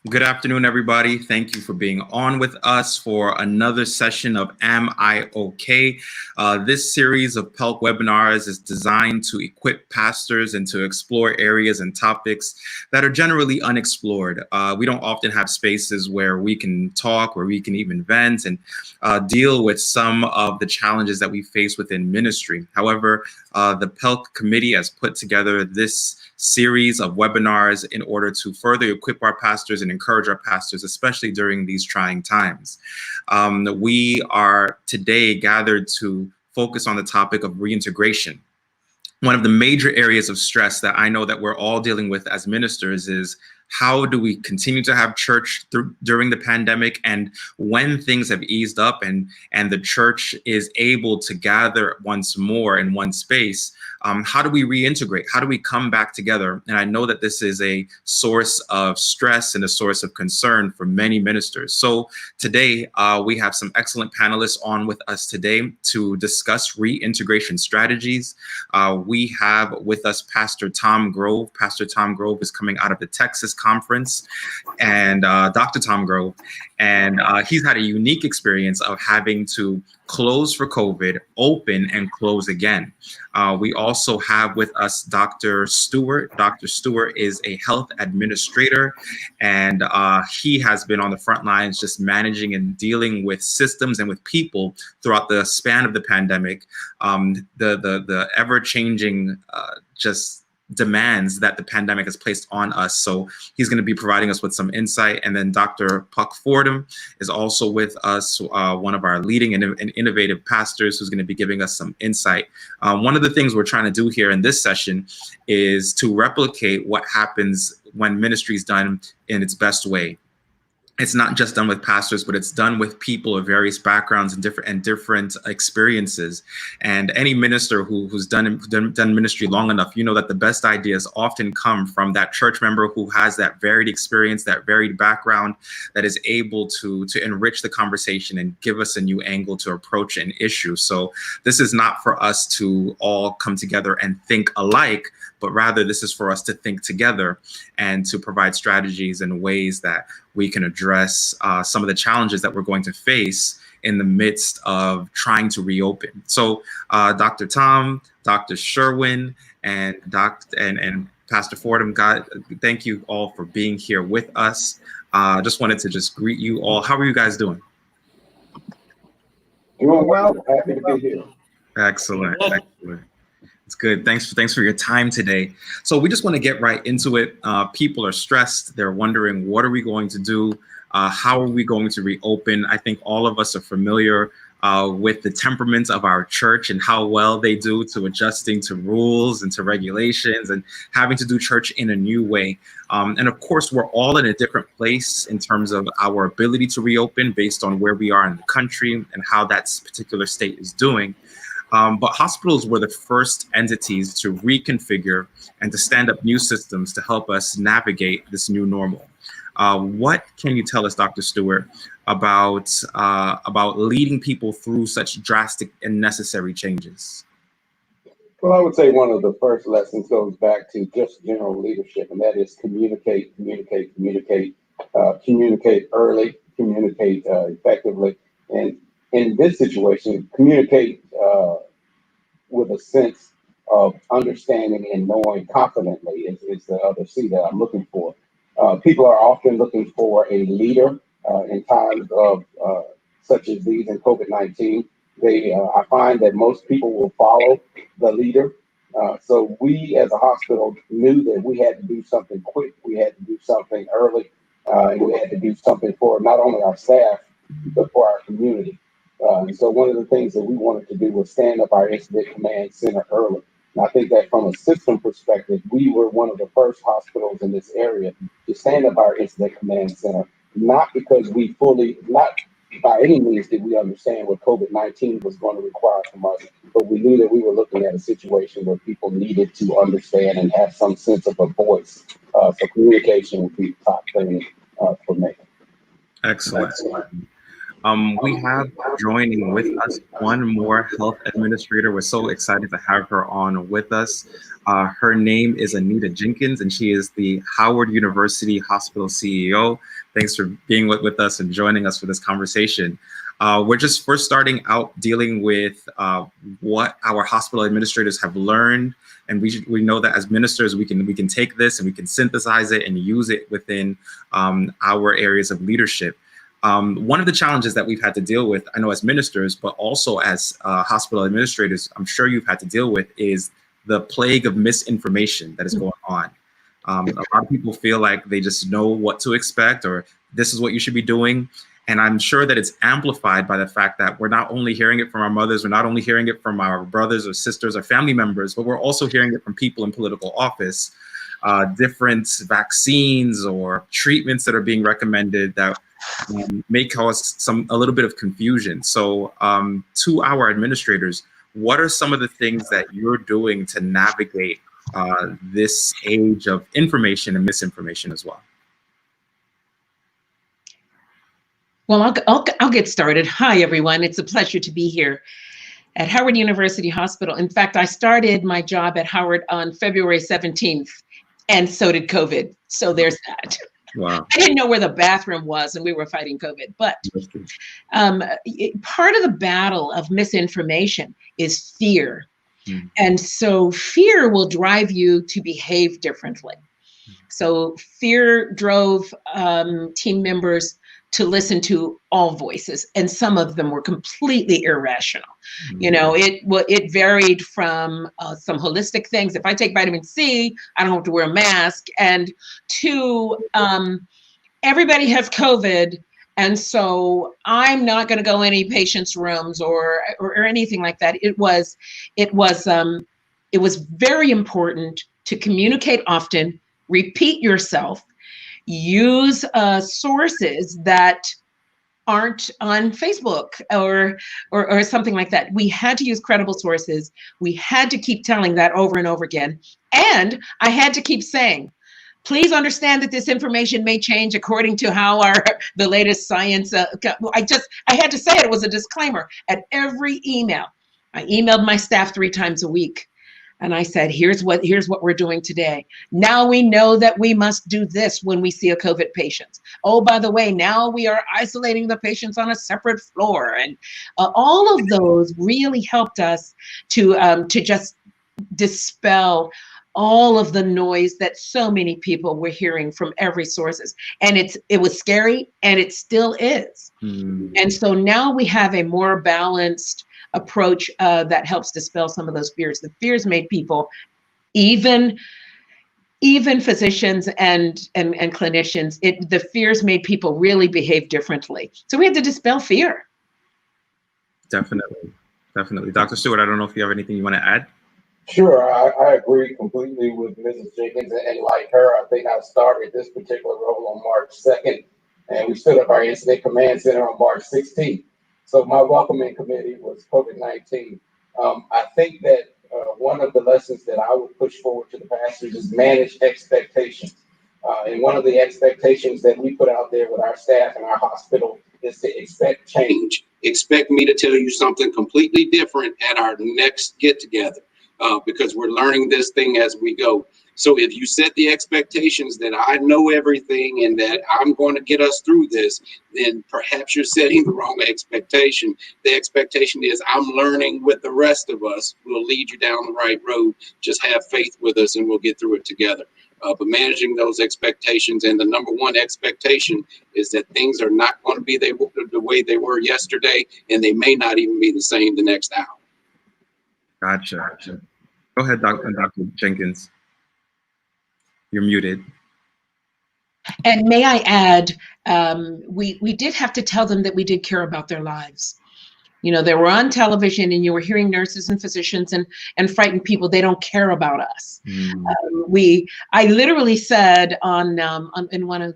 Good afternoon, everybody. Thank you for being on with us for another session of Am I OK? This series of PELC webinars is designed to equip pastors and to explore areas and topics that are generally unexplored. We don't often have spaces where we can talk, where we can even vent and deal with some of the challenges that we face within ministry. However, the PELC committee has put together this series of webinars in order to further equip our pastors and encourage our pastors, especially during these trying times. We are today gathered to focus on the topic of reintegration. One of the major areas of stress that I know that we're all dealing with as ministers is how do we continue to have church during the pandemic, and when things have eased up and the church is able to gather once more in one space, how do we reintegrate? How do we come back together? And I know that this is a source of stress and a source of concern for many ministers. So today we have some excellent panelists on with us today to discuss reintegration strategies. We have with us Pastor Tom Grove. Pastor Tom Grove is coming out of the Texas conference, and Dr. Tom Grove, and he's had a unique experience of having to close for COVID, open and close again. We also have with us Dr. Stewart. Dr. Stewart is a health administrator, and he has been on the front lines just managing and dealing with systems and with people throughout the span of the pandemic. The ever-changing just demands that the pandemic has placed on us. So he's going to be providing us with some insight. And then Dr. Puck Fordham is also with us, one of our leading and innovative pastors who's going to be giving us some insight. One of the things we're trying to do here in this session is to replicate what happens when ministry is done in its best way. It's not just done with pastors, but it's done with people of various backgrounds and different experiences. And any minister who's done ministry long enough, you know that the best ideas often come from that church member who has that varied experience, that varied background, that is able to enrich the conversation and give us a new angle to approach an issue. So this is not for us to all come together and think alike, but rather this is for us to think together and to provide strategies and ways that we can address some of the challenges that we're going to face in the midst of trying to reopen. So Dr. Tom, Dr. Sherwin, and Pastor Fordham, thank you all for being here with us. Just wanted to just greet you all. How are you guys doing? Doing well. Happy to be here. Excellent. Excellent. It's good. Thanks for your time today. So we just want to get right into it. People are stressed. They're wondering, what are we going to do? How are we going to reopen? I think all of us are familiar with the temperament of our church and how well they do to adjusting to rules and to regulations and having to do church in a new way. And of course, we're all in a different place in terms of our ability to reopen based on where we are in the country and how that particular state is doing. But hospitals were the first entities to reconfigure and to stand up new systems to help us navigate this new normal. What can you tell us, Dr. Stewart, about leading people through such drastic and necessary changes? Well, I would say one of the first lessons goes back to just general leadership, and that is communicate early, communicate effectively, and in this situation, communicate with a sense of understanding and knowing confidently is the other C that I'm looking for. People are often looking for a leader in times of such as these in COVID-19. I find that most people will follow the leader. So we as a hospital knew that we had to do something quick, we had to do something early, and we had to do something for not only our staff, but for our community. And so one of the things that we wanted to do was stand up our incident command center early. And I think that from a system perspective, we were one of the first hospitals in this area to stand up our incident command center, not because not by any means did we understand what COVID-19 was going to require from us, but we knew that we were looking at a situation where people needed to understand and have some sense of a voice. So communication would be the top thing for me. Excellent. We have joining with us one more health administrator. We're so excited to have her on with us. Her name is Anita Jenkins, and she is the Howard University Hospital CEO. Thanks for being with us and joining us for this conversation. We're starting out dealing with what our hospital administrators have learned, and we know that as ministers we can take this and we can synthesize it and use it within our areas of leadership. One of the challenges that we've had to deal with, I know as ministers, but also as hospital administrators, I'm sure you've had to deal with, is the plague of misinformation that is going on. A lot of people feel like they just know what to expect, or this is what you should be doing. And I'm sure that it's amplified by the fact that we're not only hearing it from our mothers, we're not only hearing it from our brothers or sisters or family members, but we're also hearing it from people in political office, different vaccines or treatments that are being recommended that may cause a little bit of confusion. So to our administrators, what are some of the things that you're doing to navigate this age of information and misinformation as well? Well, I'll get started. Hi, everyone. It's a pleasure to be here at Howard University Hospital. In fact, I started my job at Howard on February 17th, and so did COVID. So there's that. Wow. I didn't know where the bathroom was, and we were fighting COVID. But part of the battle of misinformation is fear. And so fear will drive you to behave differently. So fear drove team members to listen to all voices, and some of them were completely irrational. You know, it varied from some holistic things. If I take vitamin C, I don't have to wear a mask, and to everybody has COVID, and so I'm not going to go in any patients' rooms or anything like that. It was very important to communicate often, repeat yourself, use sources that aren't on Facebook or something like that. We had to use credible sources. We had to keep telling that over and over again. And I had to keep saying, please understand that this information may change according to how the latest science. I had to say it. It was a disclaimer at every email. I emailed my staff 3 times a week. And I said, here's what we're doing today. Now we know that we must do this when we see a COVID patient. Oh, by the way, now we are isolating the patients on a separate floor. And all of those really helped us to just dispel all of the noise that so many people were hearing from every sources. And it was scary, and it still is. And so now we have a more balanced approach that helps dispel some of those fears. The fears made people, even physicians and clinicians, the fears made people really behave differently. So we had to dispel fear. Definitely. Dr. Stewart, I don't know if you have anything you want to add? Sure, I agree completely with Mrs. Jenkins, and like her, I think I started this particular role on March 2nd, and we stood up our Incident Command Center on March 16th. So my welcoming committee was COVID-19. I think that one of the lessons that I would push forward to the pastors is manage expectations. And one of the expectations that we put out there with our staff and our hospital is to expect change. Expect me to tell you something completely different at our next get-together, because we're learning this thing as we go. So if you set the expectations that I know everything and that I'm going to get us through this, then perhaps you're setting the wrong expectation. The expectation is I'm learning with the rest of us. We'll lead you down the right road. Just have faith with us and we'll get through it together. But managing those expectations, and the number one expectation is that things are not going to be the way they were yesterday, and they may not even be the same the next hour. Gotcha. Go ahead, Dr. Jenkins. You're muted. And may I add, we did have to tell them that we did care about their lives. You know, they were on television, and you were hearing nurses and physicians and frightened people. They don't care about us. I literally said in one of,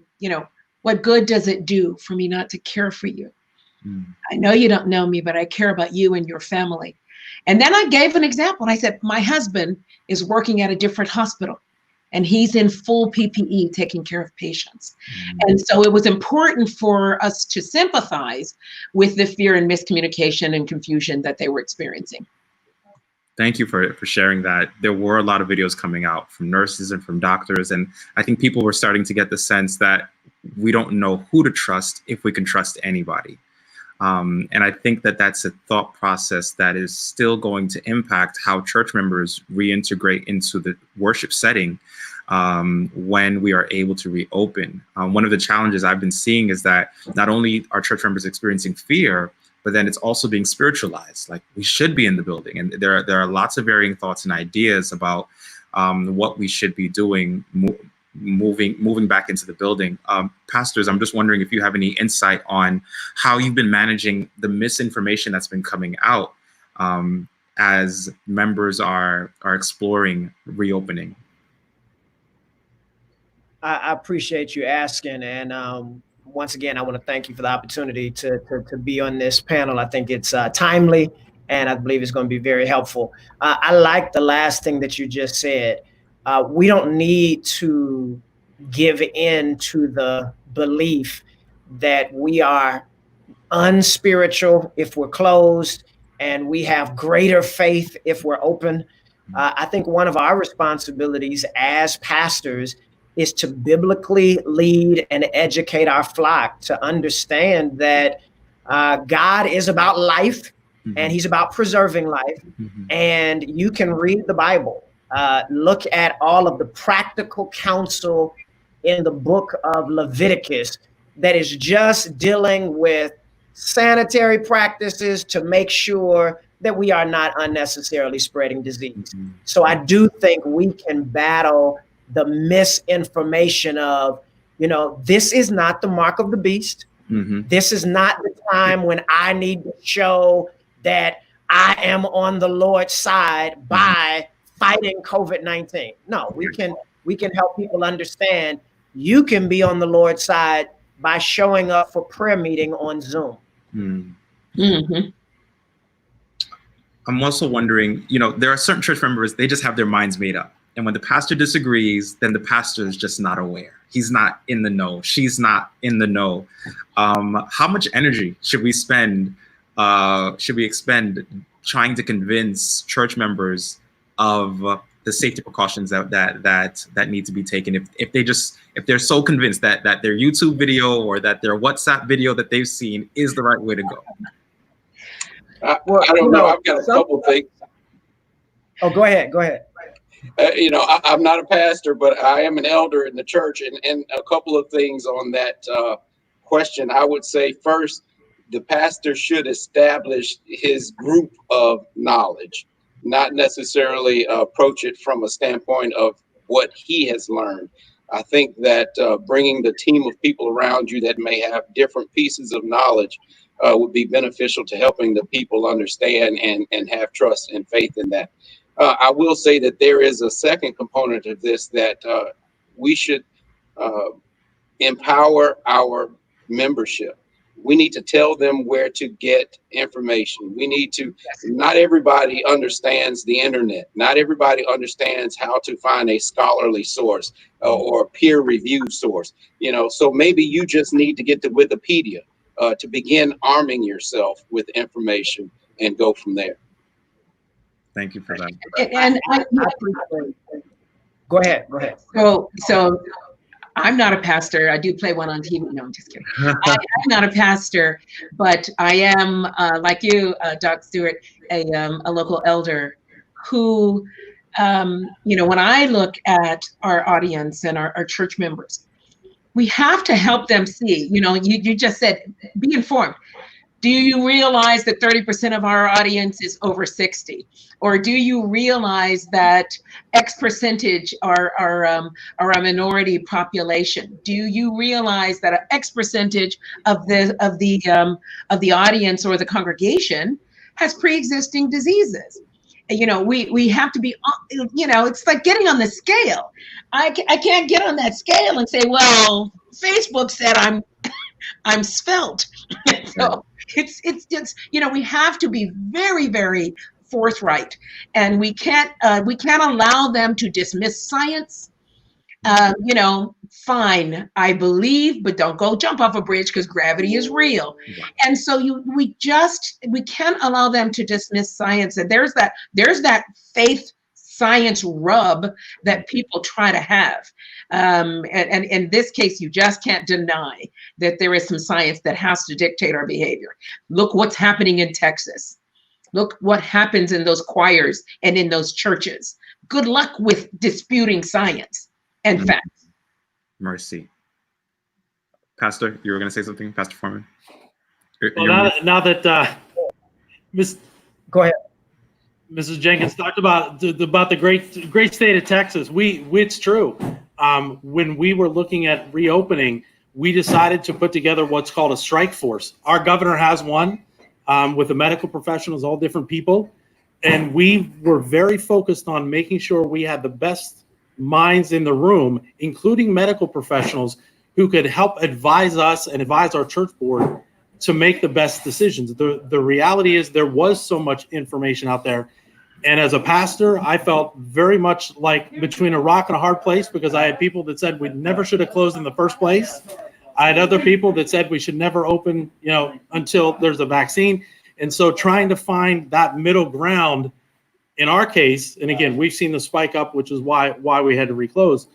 what good does it do for me not to care for you? I know you don't know me, but I care about you and your family. And then I gave an example, and I said, my husband is working at a different hospital. and he's in full PPE taking care of patients. And so it was important for us to sympathize with the fear and miscommunication and confusion that they were experiencing. Thank you for sharing that. There were a lot of videos coming out from nurses and from doctors, and I think people were starting to get the sense that we don't know who to trust if we can trust anybody. And I think that that's a thought process that is still going to impact how church members reintegrate into the worship setting when we are able to reopen. One of the challenges I've been seeing is that not only are church members experiencing fear, but then it's also being spiritualized. Like, we should be in the building. And there are lots of varying thoughts and ideas about what we should be doing, moving back into the building. Pastors, I'm just wondering if you have any insight on how you've been managing the misinformation that's been coming out as members are exploring reopening. I appreciate you asking. And once again, I want to thank you for the opportunity to be on this panel. I think it's timely, and I believe it's going to be very helpful. I like the last thing that you just said. We don't need to give in to the belief that we are unspiritual if we're closed, and we have greater faith if we're open. I think one of our responsibilities as pastors is to biblically lead and educate our flock to understand that God is about life, and he's about preserving life. And you can read the Bible. Look at all of the practical counsel in the book of Leviticus that is just dealing with sanitary practices to make sure that we are not unnecessarily spreading disease. So I do think we can battle the misinformation of, this is not the mark of the beast. This is not the time when I need to show that I am on the Lord's side by fighting COVID-19. No, we can help people understand you can be on the Lord's side by showing up for prayer meeting on Zoom. I'm also wondering, there are certain church members, they just have their minds made up. And when the pastor disagrees, then the pastor is just not aware. He's not in the know. She's not in the know. How much energy should we expend trying to convince church members of the safety precautions that need to be taken? If they're so convinced that their YouTube video or that their WhatsApp video that they've seen is the right way to go. I don't know. I've got a couple things. Oh, go ahead. I'm not a pastor, but I am an elder in the church, and a couple of things on that question. I would say first, the pastor should establish his group of knowledge, not necessarily approach it from a standpoint of what he has learned. I think that bringing the team of people around you that may have different pieces of knowledge would be beneficial to helping the people understand and have trust and faith in that. I will say that there is a second component of this that we should empower our membership. We need to tell them where to get information. We need to, not everybody understands the internet. Not everybody understands how to find a scholarly source or a peer-reviewed source. So maybe you just need to get to Wikipedia to begin arming yourself with information and go from there. Thank you for that. And Go ahead. So I'm not a pastor. I do play one on TV. No, I'm just kidding. I'm not a pastor, but I am, like you, Doc Stewart, a local elder who, when I look at our audience and our church members, we have to help them see, you just said, be informed. Do you realize that 30% of our audience is over 60? Or do you realize that X percentage are a minority population? Do you realize that X percentage of the audience or the congregation has pre-existing diseases? We have to be, it's like getting on the scale. I can't get on that scale and say, well, Facebook said I'm svelte. So it's just, we have to be very, very forthright, and we can't allow them to dismiss science You know, fine, I believe, but don't go jump off a bridge because gravity is real. And so we can't allow them to dismiss science. And there's that faith science rub that people try to have. And in this case, you just can't deny that there is some science that has to dictate our behavior. Look what's happening in Texas. Look what happens in those choirs and in those churches. Good luck with disputing science and facts. Mercy. Pastor, you were going to say something, Pastor Foreman? Well, now that Go ahead. Mrs. Jenkins talked about the great state of Texas, it's true. When we were looking at reopening, we decided to put together what's called a strike force. Our governor has one with the medical professionals, all different people. And we were very focused on making sure we had the best minds in the room, including medical professionals who could help advise us and advise our church board to make the best decisions. The reality is there was so much information out there. And as a pastor, I felt very much like between a rock and a hard place, because I had people that said we never should have closed in the first place. I had other people that said we should never open, until there's a vaccine. And so trying to find that middle ground in our case, and again, we've seen the spike up, which is why we had to reclose.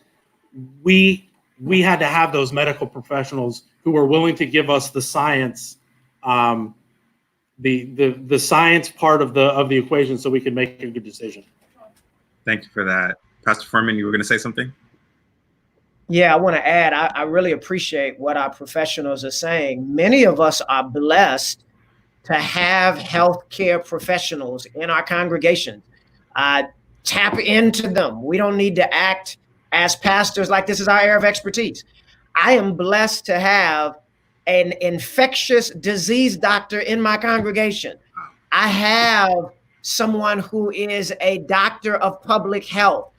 We had to have those medical professionals who were willing to give us the science, the science part of the equation, so we could make a good decision. Thank you for that, Pastor Foreman. You were going to say something? Yeah, I want to add. I really appreciate what our professionals are saying. Many of us are blessed to have healthcare professionals in our congregation. Tap into them. We don't need to act as pastors like this is our area of expertise. I am blessed to have an infectious disease doctor in my congregation. I have someone who is a doctor of public health.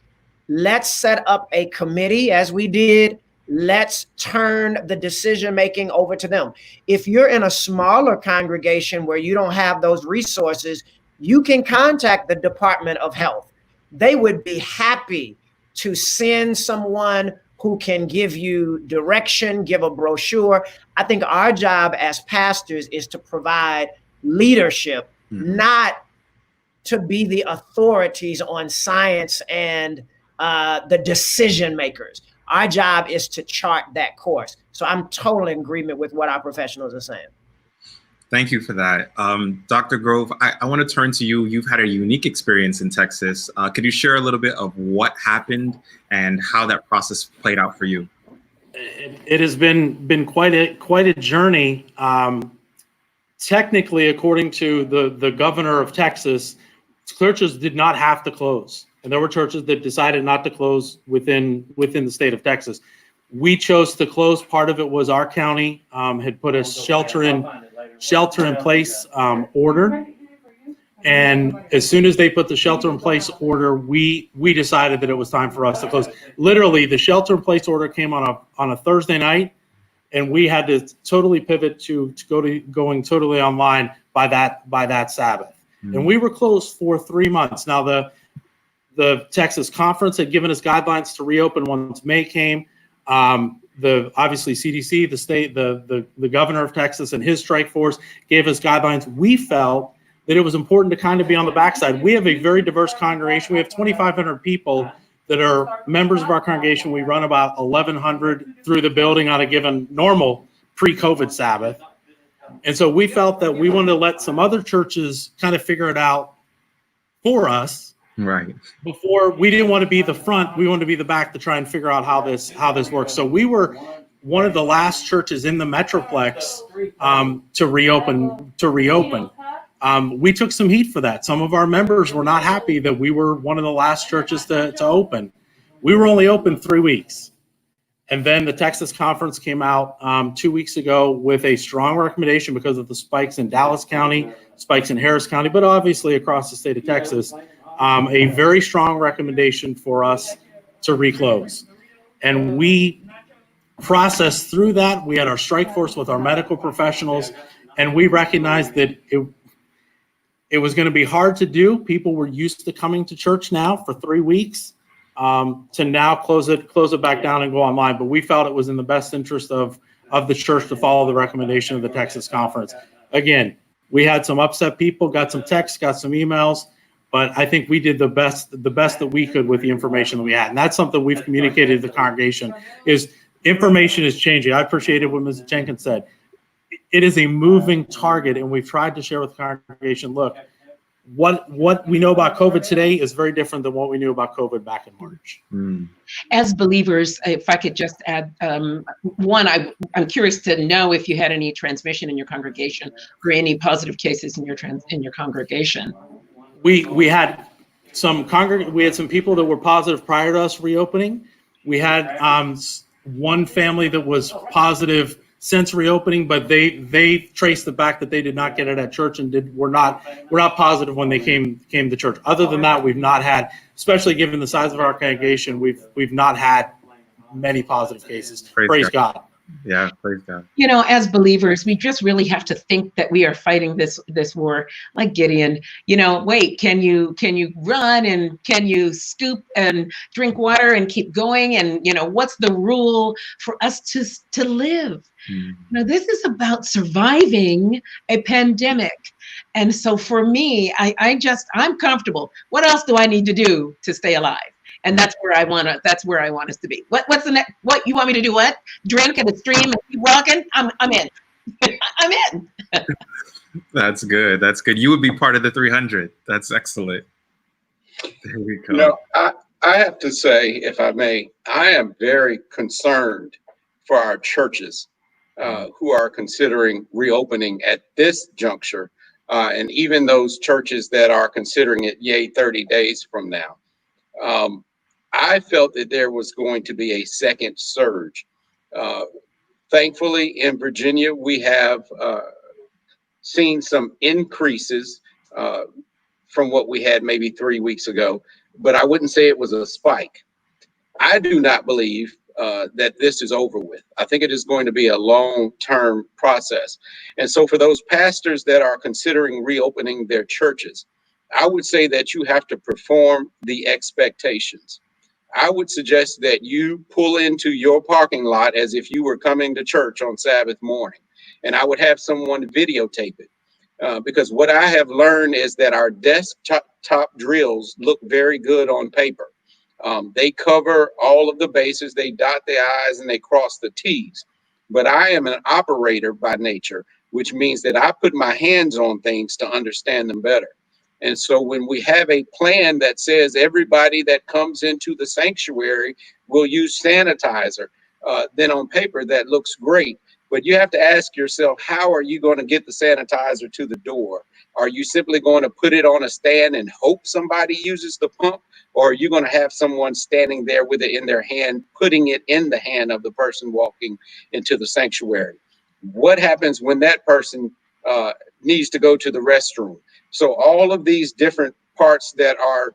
Let's set up a committee as we did. Let's turn the decision-making over to them. If you're in a smaller congregation where you don't have those resources, you can contact the Department of Health. They would be happy to send someone who can give you direction, give a brochure. I think our job as pastors is to provide leadership, not to be the authorities on science and the decision makers. Our job is to chart that course. So I'm totally in agreement with what our professionals are saying. Thank you for that. Dr. Grove, I want to turn to you. You've had a unique experience in Texas. Could you share a little bit of what happened and how that process played out for you? It has been quite a journey. Technically, according to the governor of Texas, churches did not have to close. And there were churches that decided not to close within the state of Texas. We chose to close. Part of it was our county had put a shelter in place order. And as soon as they put the shelter in place order, we decided that it was time for us to close. Literally, the shelter in place order came on a Thursday night, and we had to totally pivot to going totally online by that Sabbath. And we were closed for 3 months. Now the Texas conference had given us guidelines to reopen once May came. Obviously CDC, the state, the governor of Texas and his strike force gave us guidelines. We felt that it was important to kind of be on the backside. We have a very diverse congregation. We have 2,500 people that are members of our congregation. We run about 1,100 through the building on a given normal pre-COVID Sabbath. And so we felt that we wanted to let some other churches kind of figure it out for us. Right. Before, we didn't want to be the front, we wanted to be the back to try and figure out how this works. So we were one of the last churches in the Metroplex to reopen. We took some heat for that. Some of our members were not happy that we were one of the last churches to open. We were only open 3 weeks. And then the Texas conference came out 2 weeks ago with a strong recommendation because of the spikes in Dallas County, spikes in Harris County, but obviously across the state of Texas. A very strong recommendation for us to reclose. And we processed through that. We had our strike force with our medical professionals, and we recognized that it was going to be hard to do. People were used to coming to church now for 3 weeks. to now close it back down and go online. But we felt it was in the best interest of the church to follow the recommendation of the Texas Conference. Again, we had some upset people, got some texts, got some emails, but I think we did the best that we could with the information that we had. And that's something we've communicated to the congregation is information is changing. I appreciated what Ms. Jenkins said. It is a moving target, and we've tried to share with the congregation, look, what we know about COVID today is very different than what we knew about COVID back in March. As believers, if I could just add, one, I'm curious to know if you had any transmission in your congregation or any positive cases in your congregation. We had some people that were positive prior to us reopening. We had one family that was positive since reopening, but they traced it back that they did not get it at church and were not positive when they came to church. Other than that, we've not had, especially given the size of our congregation, we've not had many positive cases. Praise God. Yeah, praise God. You know, as believers, we just really have to think that we are fighting this war like Gideon. You know, wait, can you run and can you scoop and drink water and keep going? And you know, what's the rule for us to live? You know, this is about surviving a pandemic. And so for me, I'm comfortable. What else do I need to do to stay alive? And that's where I want us to be. What's the next? What you want me to do? What? Drink and stream and keep walking? I'm in. I'm in. That's good. That's good. You would be part of the 300. That's excellent. There we go. You know, I have to say, if I may, I am very concerned for our churches who are considering reopening at this juncture, and even those churches that are considering it, 30 days from now. I felt that there was going to be a second surge. Thankfully, in Virginia, we have seen some increases from what we had maybe 3 weeks ago, but I wouldn't say it was a spike. I do not believe that this is over with. I think it is going to be a long-term process. And so for those pastors that are considering reopening their churches, I would say that you have to perform the expectations. I would suggest that you pull into your parking lot as if you were coming to church on Sabbath morning, and I would have someone videotape it. Because what I have learned is that our desktop drills look very good on paper. They cover all of the bases, they dot the I's and they cross the T's. But I am an operator by nature, which means that I put my hands on things to understand them better. And so when we have a plan that says everybody that comes into the sanctuary will use sanitizer, then on paper that looks great. But you have to ask yourself, how are you going to get the sanitizer to the door? Are you simply going to put it on a stand and hope somebody uses the pump? Or are you going to have someone standing there with it in their hand, putting it in the hand of the person walking into the sanctuary? What happens when that person needs to go to the restroom? So all of these different parts that are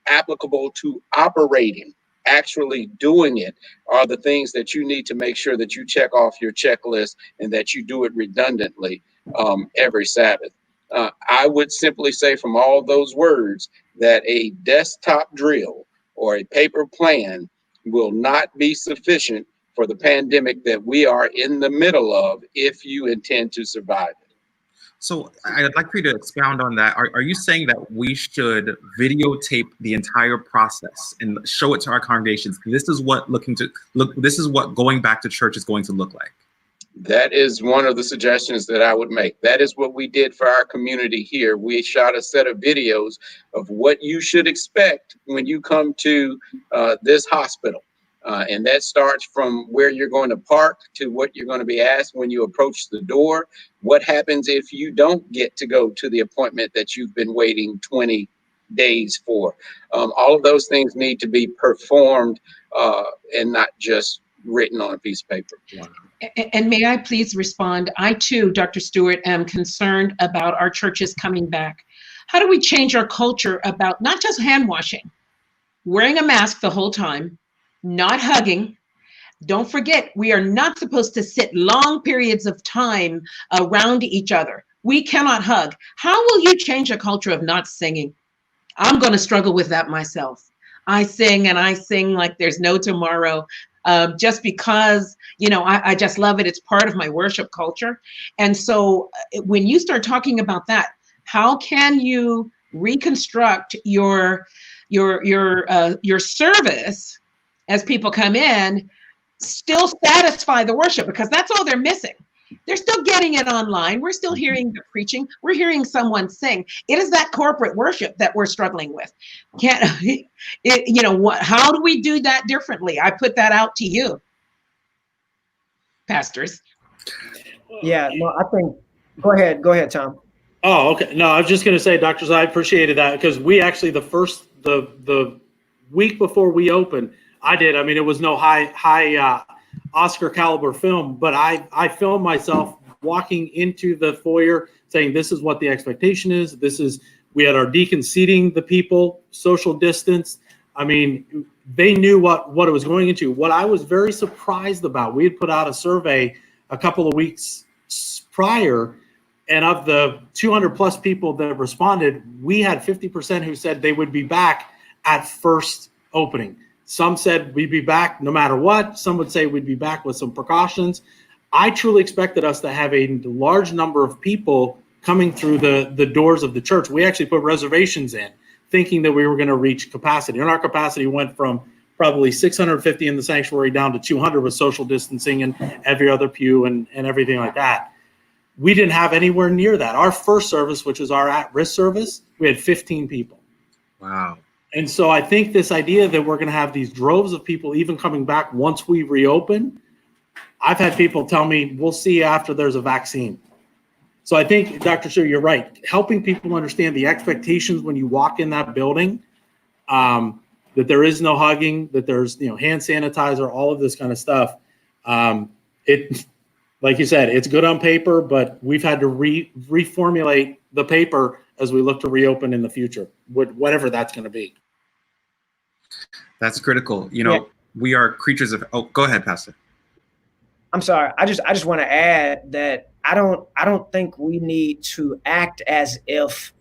applicable to operating, actually doing it, are the things that you need to make sure that you check off your checklist and that you do it redundantly every Sabbath. I would simply say from all those words that a desktop drill or a paper plan will not be sufficient for the pandemic that we are in the middle of if you intend to survive it. So I'd like for you to expound on that. Are you saying that we should videotape the entire process and show it to our congregations? This is what this is what going back to church is going to look like. That is one of the suggestions that I would make. That is what we did for our community here. We shot a set of videos of what you should expect when you come to this hospital. And that starts from where you're going to park to what you're going to be asked when you approach the door. What happens if you don't get to go to the appointment that you've been waiting 20 days for? All of those things need to be performed and not just written on a piece of paper. And may I please respond? I too, Dr. Stewart, am concerned about our churches coming back. How do we change our culture about not just hand washing, wearing a mask the whole time, not hugging? Don't forget, we are not supposed to sit long periods of time around each other. We cannot hug. How will you change a culture of not singing? I'm going to struggle with that myself. I sing and I sing like there's no tomorrow. Just because, I just love it. It's part of my worship culture. And so when you start talking about that, how can you reconstruct your service as people come in, still satisfy the worship? Because that's all they're missing. They're still getting it online. We're still hearing the preaching. We're hearing someone sing. It is that corporate worship that we're struggling with. How do we do that differently? I put that out to you, pastors. Yeah, no, I think, go ahead, Tom. Oh, okay. No, I was just going to say, doctors, I appreciated that, because we actually, the week before we opened, it was no high Oscar caliber film, but I filmed myself walking into the foyer saying, this is what the expectation is. We had our deacons seating the people, social distance. They knew what it was going into. What I was very surprised about, we had put out a survey a couple of weeks prior, and of the 200 plus people that responded, we had 50% who said they would be back at first opening. Some said we'd be back no matter what. Some would say we'd be back with some precautions. I truly expected us to have a large number of people coming through the doors of the church. We actually put reservations in, thinking that we were going to reach capacity. And our capacity went from probably 650 in the sanctuary down to 200 with social distancing and every other pew and everything like that. We didn't have anywhere near that. Our first service, which was our at-risk service, we had 15 people. Wow. And so I think this idea that we're going to have these droves of people even coming back once we reopen, I've had people tell me, we'll see after there's a vaccine. So I think, Dr. Sue, you're right. Helping people understand the expectations when you walk in that building, that there is no hugging, that there's hand sanitizer, all of this kind of stuff. Like you said, it's good on paper, but we've had to reformulate the paper as we look to reopen in the future, whatever that's going to be. That's critical. We are creatures of. Oh, go ahead, Pastor. I'm sorry. I just want to add that I don't think we need to act as if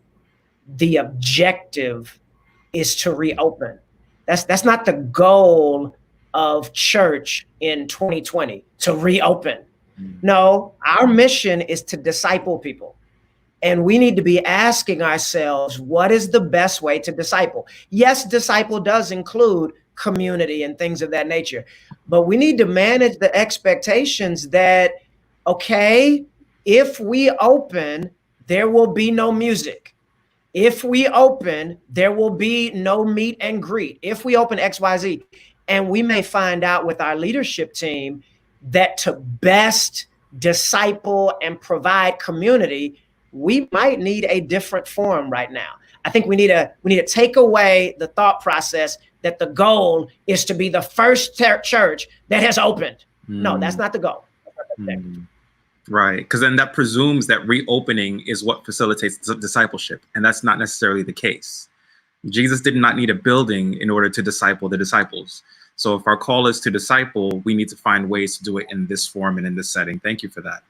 the objective is to reopen. That's not the goal of church in 2020, to reopen. No, our mission is to disciple people. And we need to be asking ourselves, what is the best way to disciple? Yes, disciple does include community and things of that nature, but we need to manage the expectations that, okay, if we open, there will be no music. If we open, there will be no meet and greet. If we open XYZ, and we may find out with our leadership team that to best disciple and provide community, we might need a different form right now. I think we need to take away the thought process that the goal is to be the first church that has opened. No, that's not the goal. Right, because then that presumes that reopening is what facilitates discipleship, and that's not necessarily the case. Jesus did not need a building in order to disciple the disciples. So if our call is to disciple, we need to find ways to do it in this form and in this setting. Thank you for that.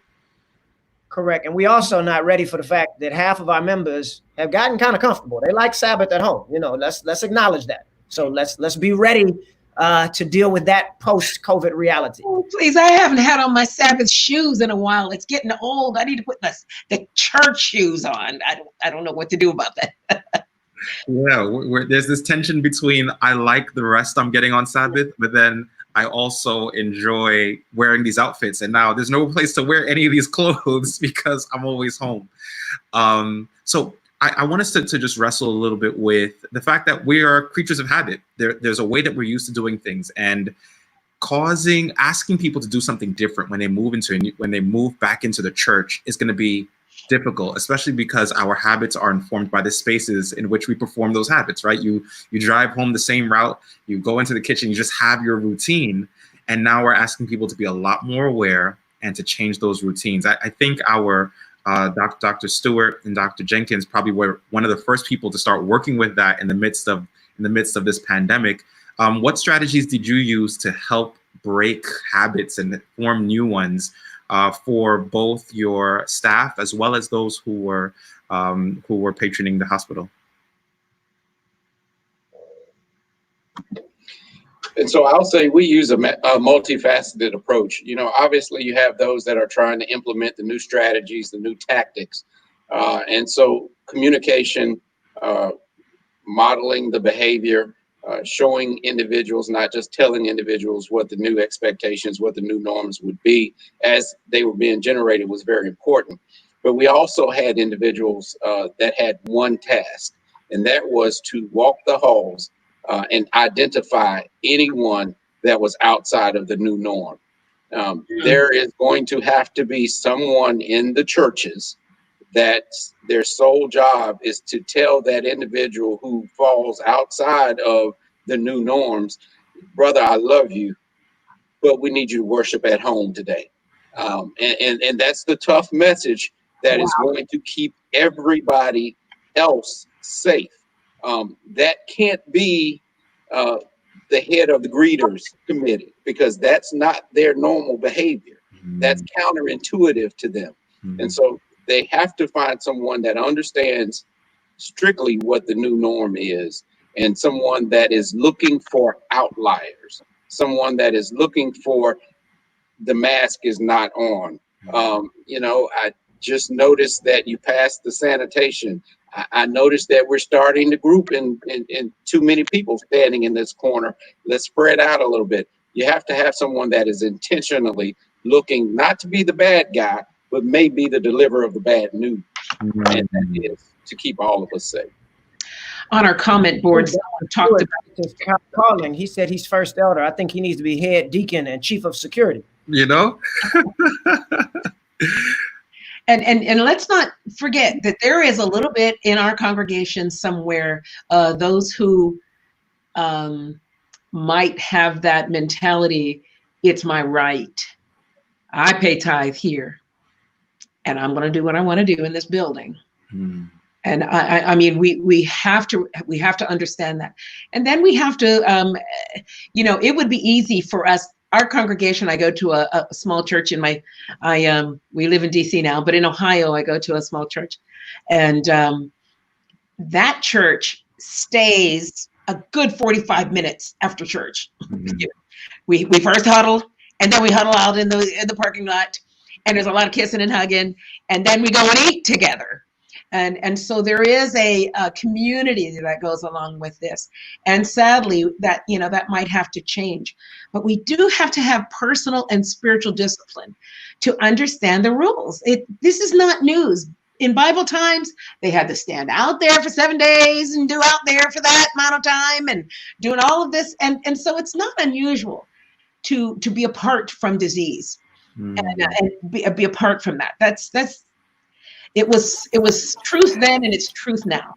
Correct. And we also not ready for the fact that half of our members have gotten kind of comfortable. They like Sabbath at home. Let's acknowledge that. So let's be ready to deal with that post-COVID reality. Oh, please, I haven't had on my Sabbath shoes in a while. It's getting old. I need to put the church shoes on. I don't know what to do about that. Yeah, there's this tension between I like the rest I'm getting on Sabbath, but then I also enjoy wearing these outfits. And now there's no place to wear any of these clothes because I'm always home. So I want us to just wrestle a little bit with the fact that we are creatures of habit. There's a way that we're used to doing things, and asking people to do something different when they move back into the church is going to be difficult, especially because our habits are informed by the spaces in which we perform those habits, right? You drive home the same route, you go into the kitchen, you just have your routine. And now we're asking people to be a lot more aware and to change those routines. I think our Dr. Stewart and Dr. Jenkins probably were one of the first people to start working with that in the midst of this pandemic. What strategies did you use to help break habits and form new ones for both your staff as well as those who were patroning the hospital? And so I'll say we use a multifaceted approach. You know, obviously you have those that are trying to implement the new strategies, the new tactics. And so communication, modeling the behavior, showing individuals, not just telling individuals what the new expectations, what the new norms would be as they were being generated was very important. But we also had individuals that had one task, and that was to walk the halls and identify anyone that was outside of the new norm. There is going to have to be someone in the churches that their sole job is to tell that individual who falls outside of the new norms, brother, I love you, but we need you to worship at home today. And that's the tough message that is going to keep everybody else safe. That can't be the head of the greeters committee, because that's not their normal behavior. That's counterintuitive to them. And so they have to find someone that understands strictly what the new norm is, and someone that is looking for outliers, someone that is looking for the mask is not on. You know, I just noticed that you passed the sanitation. I noticed that we're starting to group in too many people standing in this corner. Let's spread out a little bit. You have to have someone that is intentionally looking not to be the bad guy, but maybe the deliverer of the bad news. And that is to keep all of us safe. On our comment boards, someone talked about his calling. He said he's first elder. I think he needs to be head deacon and chief of security. You know? And let's not forget that there is a little bit in our congregation somewhere, those who might have that mentality, it's my right. I pay tithe here, and I'm going to do what I want to do in this building. And I mean, we have to understand that. And then we have to, you know, it would be easy for us. Our congregation, I go to a small church in we live in DC now, but in Ohio, I go to a small church. And that church stays a good 45 minutes after church. We first huddle, and then we huddle out in the parking lot, and there's a lot of kissing and hugging, and then we go and eat together. And so there is a community that goes along with this. And sadly, that, you know, that might have to change. But we do have to have personal and spiritual discipline to understand the rules. This is not news. In Bible times, they had to stand out there for 7 days and do out there for that amount of time and doing all of this. And so it's not unusual to be apart from disease and be apart from that. It was truth then, and it's truth now.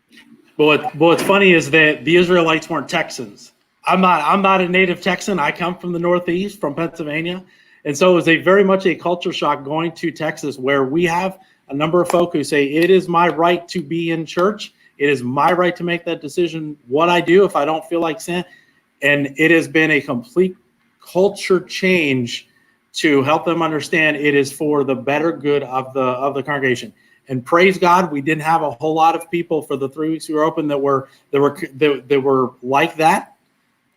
But what's funny is that the Israelites weren't Texans. I'm not a native Texan. I come from the Northeast, from Pennsylvania, and so it was very much a culture shock going to Texas, where we have a number of folk who say it is my right to be in church. It is my right to make that decision. What I do if I don't feel like sin, and it has been a complete culture change to help them understand it is for the better good of the congregation. And praise God, we didn't have a whole lot of people for the 3 weeks we were open that were like that.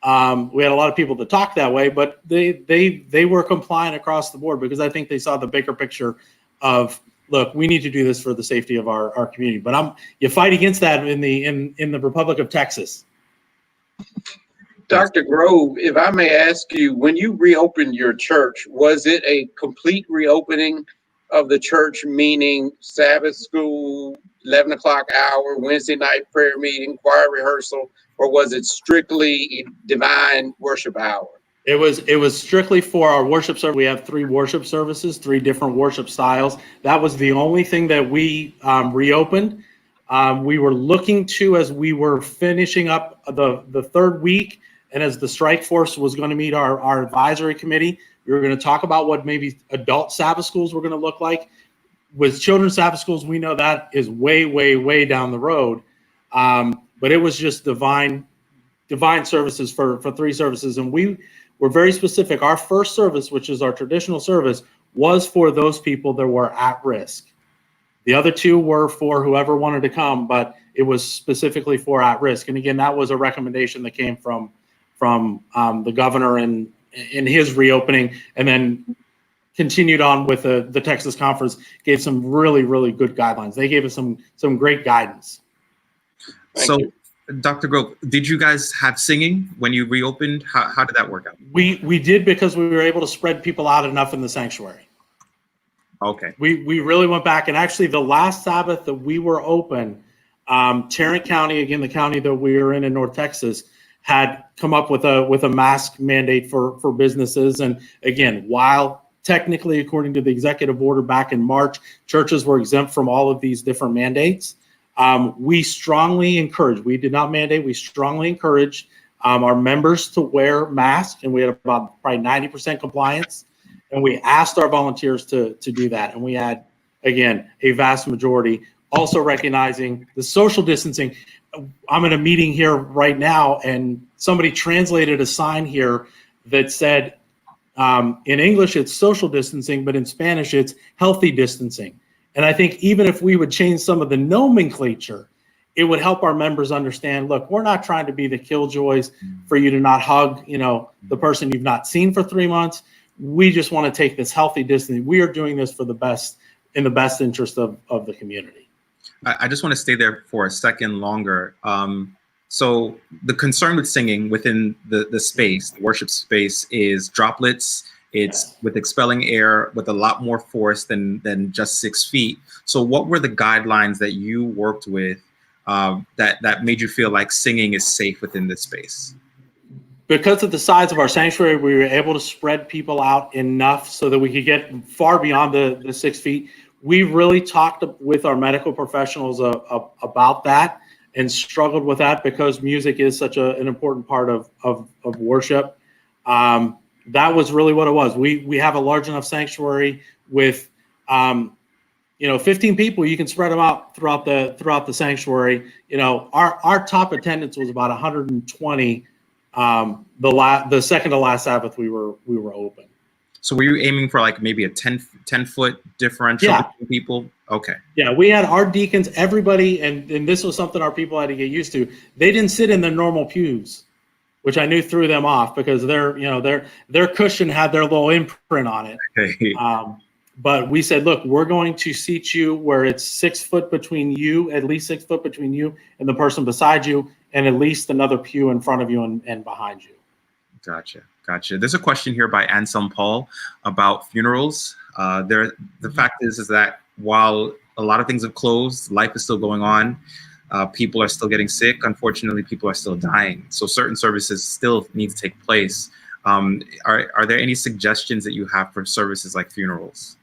We had a lot of people that talked that way, but they were compliant across the board, because I think they saw the bigger picture of, look, we need to do this for the safety of our community. But you fight against that in the Republic of Texas. Dr. Grove, if I may ask you, when you reopened your church, was it a complete reopening of the church, meaning Sabbath school, 11 o'clock hour, Wednesday night prayer meeting, choir rehearsal, or was it strictly divine worship hour? It was strictly for our worship service. We have 3 worship services, 3 different worship styles. That was the only thing that we reopened. We were looking to, as we were finishing up the 3rd week, and as the strike force was going to meet our advisory committee, we were going to talk about what maybe adult Sabbath schools were going to look like. With children's Sabbath schools, we know that is way, way, way down the road. But it was just divine services for 3 services. And we were very specific. Our first service, which is our traditional service, was for those people that were at risk. The other 2 were for whoever wanted to come, but it was specifically for at risk. And again, that was a recommendation that came from from the governor in his reopening, and then continued on with the Texas conference, gave some really, really good guidelines. They gave us some great guidance. So, Dr. Grove, did you guys have singing when you reopened? How did that work out? We did, because we were able to spread people out enough in the sanctuary. Okay. We really went back, and actually the last Sabbath that we were open, Tarrant County, again, the county that we are in North Texas, had come up with a mask mandate for businesses. And again, while technically, according to the executive order back in March, churches were exempt from all of these different mandates, we strongly encourage, we did not mandate, we strongly encouraged our members to wear masks, and we had about probably 90% compliance. And we asked our volunteers to do that. And we had, again, a vast majority, also recognizing the social distancing. I'm in a meeting here right now, and somebody translated a sign here that said, in English, it's social distancing, but in Spanish, it's healthy distancing. And I think even if we would change some of the nomenclature, it would help our members understand, look, we're not trying to be the killjoys for you to not hug, the person you've not seen for 3 months. We just want to take this healthy distance. We are doing this for the best, in the best interest of the community. I just want to stay there for a second longer. So the concern with singing within the space, the worship space, is droplets. It's with expelling air with a lot more force than just 6 feet. So what were the guidelines that you worked with that made you feel like singing is safe within this space? Because of the size of our sanctuary, we were able to spread people out enough so that we could get far beyond the 6 feet. We really talked with our medical professionals about that, and struggled with that because music is such an important part of worship. That was really what it was. We have a large enough sanctuary with 15 people. You can spread them out throughout the sanctuary. Our top attendance was about 120. The second to last Sabbath we were open. So were you aiming for like maybe a 10-foot differential between people? Okay. Yeah, we had our deacons, everybody, and this was something our people had to get used to. They didn't sit in their normal pews, which I knew threw them off because their cushion had their little imprint on it. Okay. But we said, look, we're going to seat you where it's 6 foot between you, at least 6 foot between you and the person beside you, and at least another pew in front of you and behind you. Gotcha. There's a question here by Anselm Paul about funerals. The fact is that while a lot of things have closed, life is still going on. People are still getting sick. Unfortunately, people are still dying. So certain services still need to take place. Are there any suggestions that you have for services like funerals?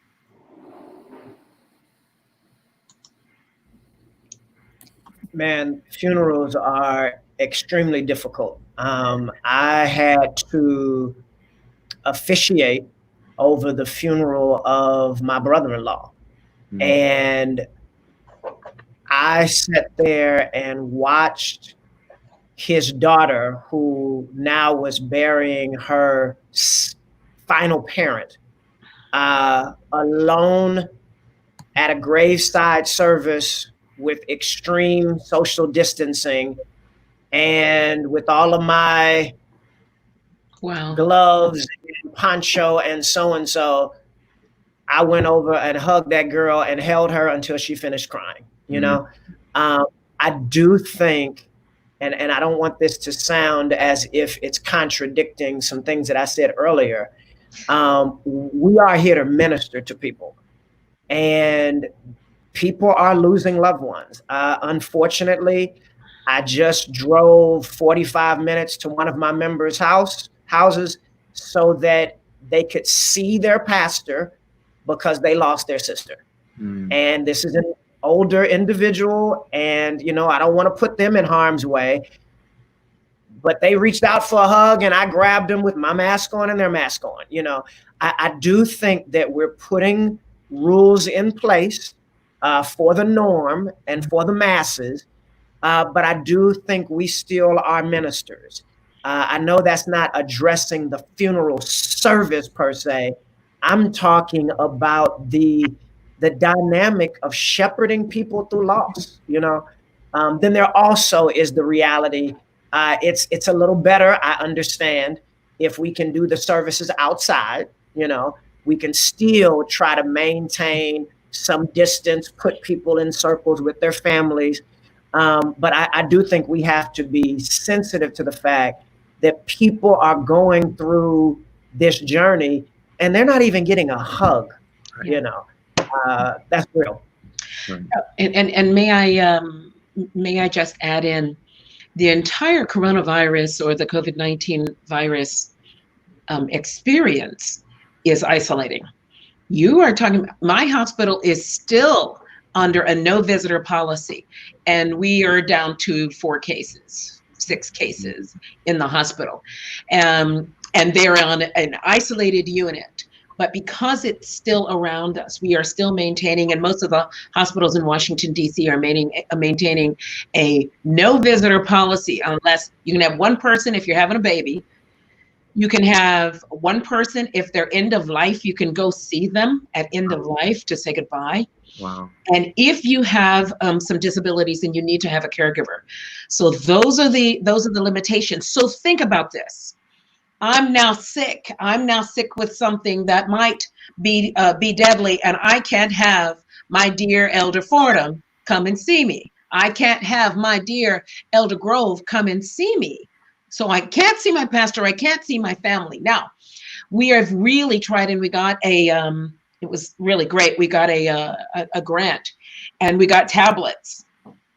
Man, funerals are extremely difficult. I had to officiate over the funeral of my brother-in-law. Mm-hmm. And I sat there and watched his daughter, who now was burying her final parent, alone at a graveside service with extreme social distancing, and with all of my gloves and poncho and so, I went over and hugged that girl and held her until she finished crying. I do think, and I don't want this to sound as if it's contradicting some things that I said earlier, we are here to minister to people, and people are losing loved ones. Unfortunately, I just drove 45 minutes to one of my members' houses so that they could see their pastor because they lost their sister. And this is an older individual, and I don't want to put them in harm's way, but they reached out for a hug and I grabbed them with my mask on and their mask on. I do think that we're putting rules in place for the norm and for the masses, but I do think we still are ministers. I know that's not addressing the funeral service per se. I'm talking about the dynamic of shepherding people through loss. Then there also is the reality It's a little better, I understand, if we can do the services outside. We can still try to maintain some distance, put people in circles with their families. But I do think we have to be sensitive to the fact that people are going through this journey and they're not even getting a hug. Right. That's real. And may I just add in, the entire coronavirus or the COVID-19 virus experience is isolating. You are talking, my hospital is still under a no visitor policy, and we are down to 6 cases in the hospital. And they're on an isolated unit. But because it's still around us, we are still maintaining, and most of the hospitals in Washington, D.C. are maintaining a no visitor policy, unless you can have one person if you're having a baby. You can have one person if they're end of life, you can go see them at end of life to say goodbye. Wow. And if you have some disabilities, then you need to have a caregiver. So those are the limitations. So think about this. I'm now sick. I'm now sick with something that might be deadly, and I can't have my dear Elder Fordham come and see me. I can't have my dear Elder Grove come and see me. So I can't see my pastor. I can't see my family. Now, we have really tried, and we got it was really great. We got a grant, and we got tablets.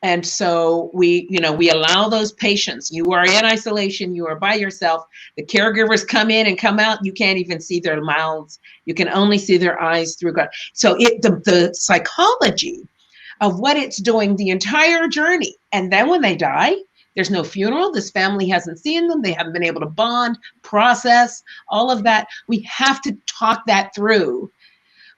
And so we allow those patients, you are in isolation, you are by yourself. The caregivers come in and come out. You can't even see their mouths. You can only see their eyes through God. So the psychology of what it's doing the entire journey. And then when they die, there's no funeral. This family hasn't seen them. They haven't been able to bond, process, all of that. We have to talk that through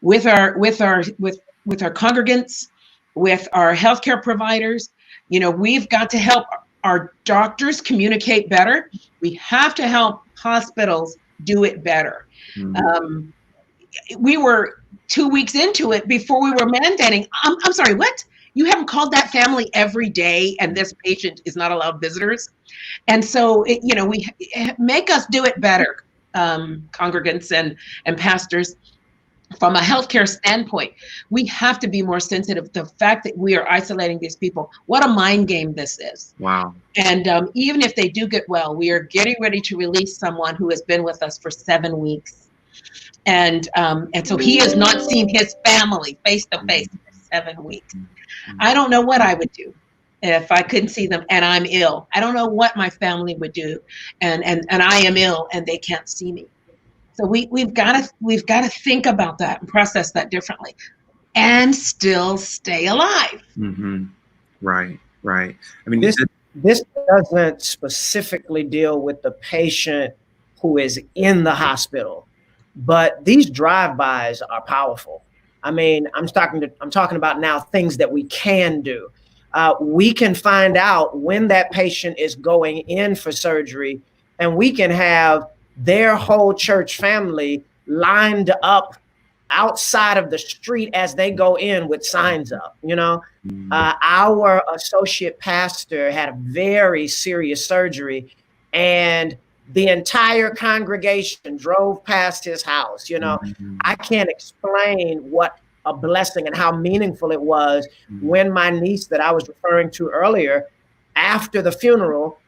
with our congregants, with our healthcare providers. We've got to help our doctors communicate better. We have to help hospitals do it better. Mm-hmm. We were 2 weeks into it before we were mandating. I'm sorry, what? You haven't called that family every day, and this patient is not allowed visitors. And so, we make us do it better, congregants and pastors. From a healthcare standpoint, we have to be more sensitive to the fact that we are isolating these people. What a mind game this is. Wow. And even if they do get well, we are getting ready to release someone who has been with us for 7 weeks. And so he has not seen his family face to face for 7 weeks. I don't know what I would do if I couldn't see them and I'm ill. I don't know what my family would do, and I am ill and they can't see me. So we've got to think about that and process that differently, and still stay alive. Mm-hmm. Right. I mean, this doesn't specifically deal with the patient who is in the hospital, but these drive-bys are powerful. I mean, I'm talking about now things that we can do. We can find out when that patient is going in for surgery, and we can have their whole church family lined up outside of the street as they go in with signs up. Our associate pastor had a very serious surgery, and the entire congregation drove past his house. I can't explain what a blessing and how meaningful it was when my niece that I was referring to earlier, after the funeral,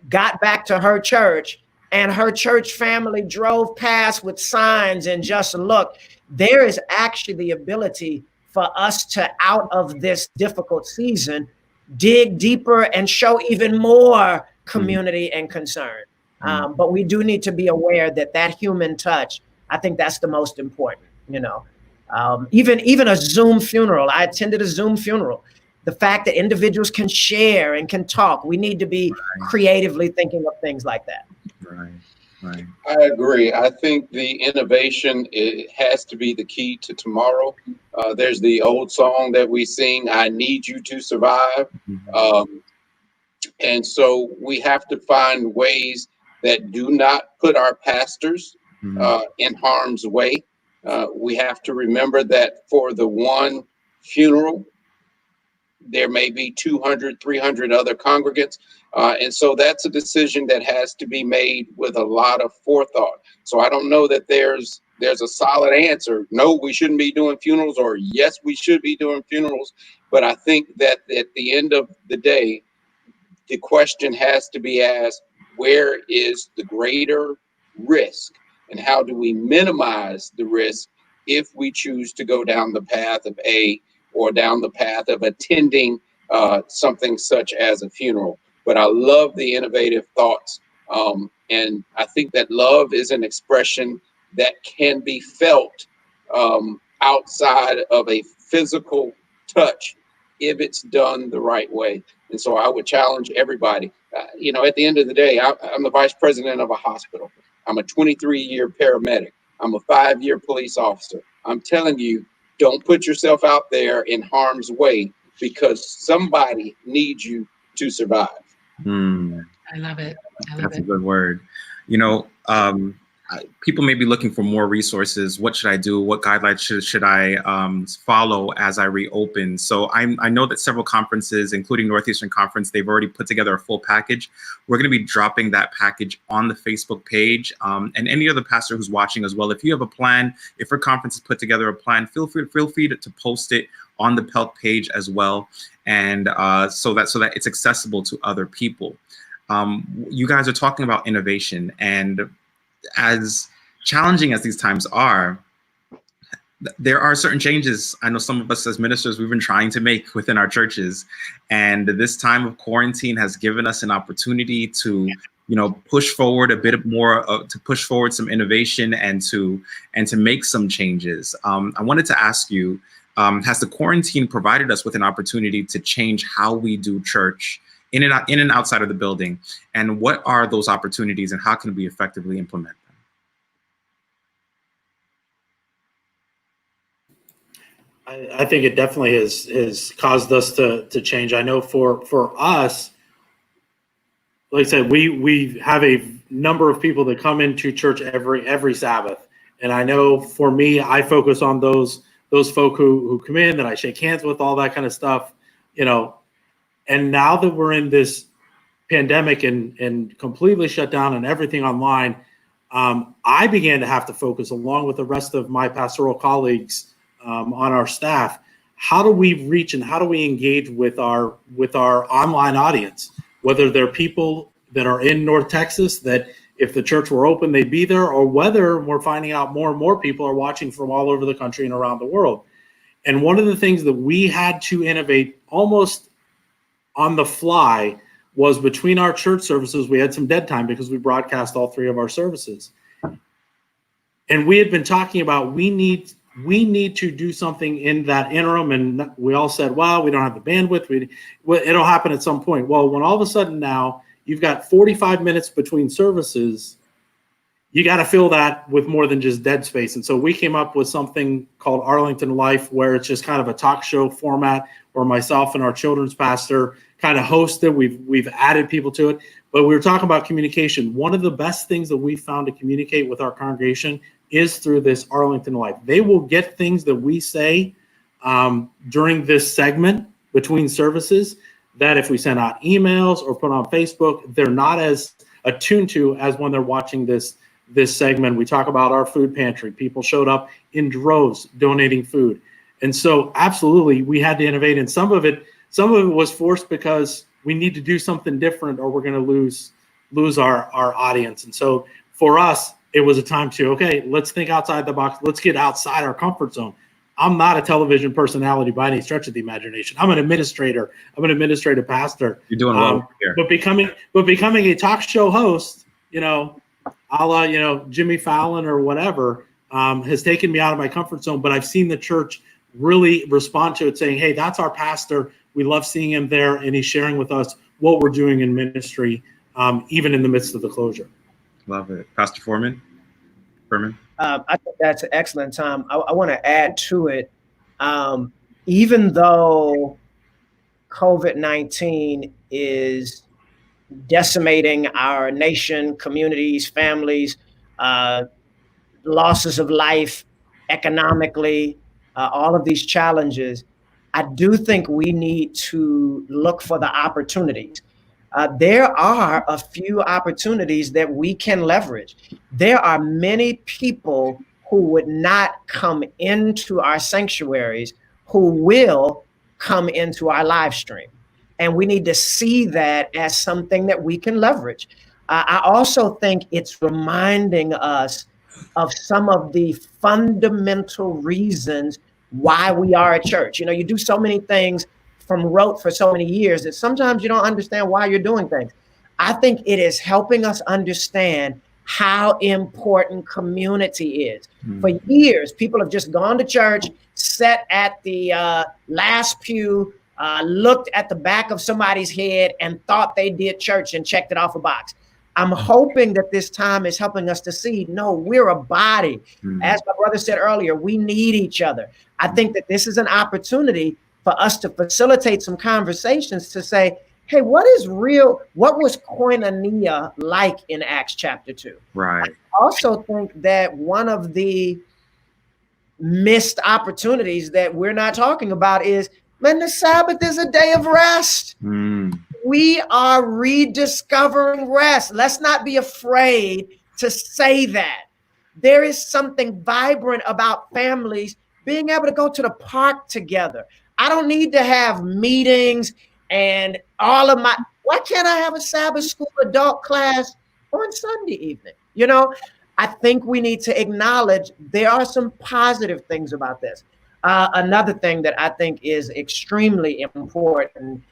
got back to her church, and her church family drove past with signs and just looked. There is actually the ability for us to, out of this difficult season, dig deeper and show even more community and concern. But we do need to be aware that human touch, I think that's the most important. Even a Zoom funeral. I attended a Zoom funeral. The fact that individuals can share and can talk, we need to be creatively thinking of things like that. Right. I agree. I think the innovation, it has to be the key to tomorrow. There's the old song that we sing, I Need You to Survive. And so we have to find ways that do not put our pastors in harm's way. We have to remember that for the one funeral, there may be 200, 300 other congregants. And so that's a decision that has to be made with a lot of forethought. So I don't know that there's a solid answer. No, we shouldn't be doing funerals, or yes, we should be doing funerals. But I think that at the end of the day, the question has to be asked, where is the greater risk, and how do we minimize the risk if we choose to go down the path of A, or down the path of attending something such as a funeral. But I love the innovative thoughts. And I think that love is an expression that can be felt outside of a physical touch if it's done the right way. And so I would challenge everybody. At the end of the day, I'm the vice president of a hospital. I'm a 23-year paramedic. I'm a 5-year police officer. I'm telling you, don't put yourself out there in harm's way, because somebody needs you to survive. I love it. That's a good word. People may be looking for more resources. What should I do? What guidelines should I follow as I reopen? So I know that several conferences, including Northeastern Conference, they've already put together a full package. We're going to be dropping that package on the Facebook page. And any other pastor who's watching as well, if you have a plan, if your conference has put together a plan, feel free to post it on the PELC page as well, and so that it's accessible to other people. You guys are talking about innovation, and as challenging as these times are, there are certain changes I know some of us as ministers we've been trying to make within our churches, and this time of quarantine has given us an opportunity to push forward a bit more, to push forward some innovation and to make some changes. I wanted to ask you, has the quarantine provided us with an opportunity to change how we do church in and outside of the building? And what are those opportunities, and how can we effectively implement them? I think it definitely has caused us to change. I know for us, like I said, we have a number of people that come into church every Sabbath. And I know for me, I focus on those folk who come in, that I shake hands with, all that kind of stuff, And now that we're in this pandemic and completely shut down and everything online, I began to have to focus, along with the rest of my pastoral colleagues on our staff, how do we reach and how do we engage with our online audience, whether they're people that are in North Texas, that if the church were open, they'd be there, or whether we're finding out more and more people are watching from all over the country and around the world. And one of the things that we had to innovate almost on the fly was, between our church services, we had some dead time because we broadcast all 3 of our services. And we had been talking about we need to do something in that interim. And we all said, well, we don't have the bandwidth. It'll happen at some point. Well, when all of a sudden now you've got 45 minutes between services, you got to fill that with more than just dead space. And so we came up with something called Arlington Life, where it's just kind of a talk show format where myself and our children's pastor kind of host it. We've added people to it, but we were talking about communication. One of the best things that we found to communicate with our congregation is through this Arlington Life. They will get things that we say during this segment between services that if we send out emails or put on Facebook, they're not as attuned to as when they're watching this segment. We talk about our food pantry. People showed up in droves donating food. And so absolutely we had to innovate. And some of it was forced because we need to do something different or we're going to lose our audience. And so for us, it was a time to, okay, let's think outside the box. Let's get outside our comfort zone. I'm not a television personality by any stretch of the imagination. I'm an administrator. I'm an administrative pastor. You're doing well here. But becoming a talk show host, a la, Jimmy Fallon or whatever, has taken me out of my comfort zone. But I've seen the church really respond to it, saying, hey, that's our pastor. We love seeing him there, and he's sharing with us what we're doing in ministry, even in the midst of the closure. Love it. Pastor Furman? I think that's an excellent time. I want to add to it. Even though COVID-19 is decimating our nation, communities, families, losses of life, economically, all of these challenges, I do think we need to look for the opportunities. There are a few opportunities that we can leverage. There are many people who would not come into our sanctuaries who will come into our live stream. And we need to see that as something that we can leverage. I also think it's reminding us of some of the fundamental reasons why we are a church. You know, you do so many things from rote for so many years that sometimes you don't understand why you're doing things. I think it is helping us understand how important community is. For years, people have just gone to church, sat at the last pew, looked at the back of somebody's head and thought they did church and checked it off a box. I'm hoping that this time is helping us to see, no, we're a body. As my brother said earlier, we need each other. I think that this is an opportunity for us to facilitate some conversations to say, hey, what was koinonia like in Acts chapter 2? Right. I also think that one of the missed opportunities that we're not talking about is, man, the Sabbath is a day of rest. We are rediscovering rest. Let's not be afraid to say that. There is something vibrant about families being able to go to the park together. I don't need to have meetings and why can't I have a Sabbath school adult class on Sunday evening? You know, I think we need to acknowledge there are some positive things about this. Another thing that I think is extremely important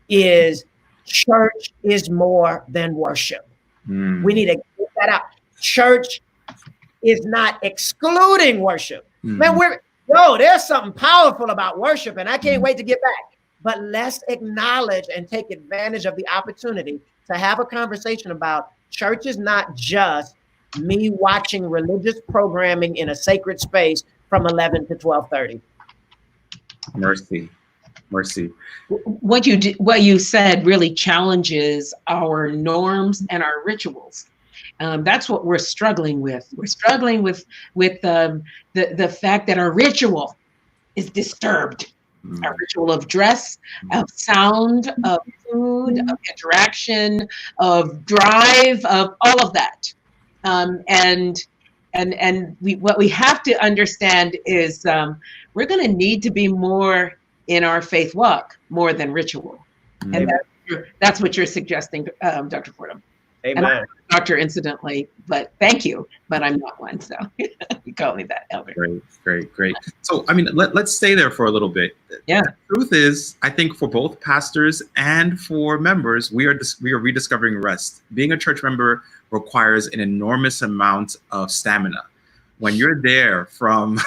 is church is more than worship. We need to get that out. Church is not excluding worship. Man, there's something powerful about worship, and I can't wait to get back. But let's acknowledge and take advantage of the opportunity to have a conversation about church is not just me watching religious programming in a sacred space from 11 to 12:30. Mercy. What you said really challenges our norms and our rituals. That's what we're struggling with. We're struggling with the fact that our ritual is disturbed. Our ritual of dress, of sound, of food, of interaction, of drive, of all of that. What we have to understand is we're going to need to be more in our faith walk more than ritual. And that's what you're suggesting, Dr. Fordham. Amen. And I'm a doctor, incidentally, but thank you. But I'm not one, so you call me that, Elder. Great. So, I mean, let's stay there for a little bit. Yeah. The truth is, I think for both pastors and for members, we are rediscovering rest. Being a church member requires an enormous amount of stamina. When you're there from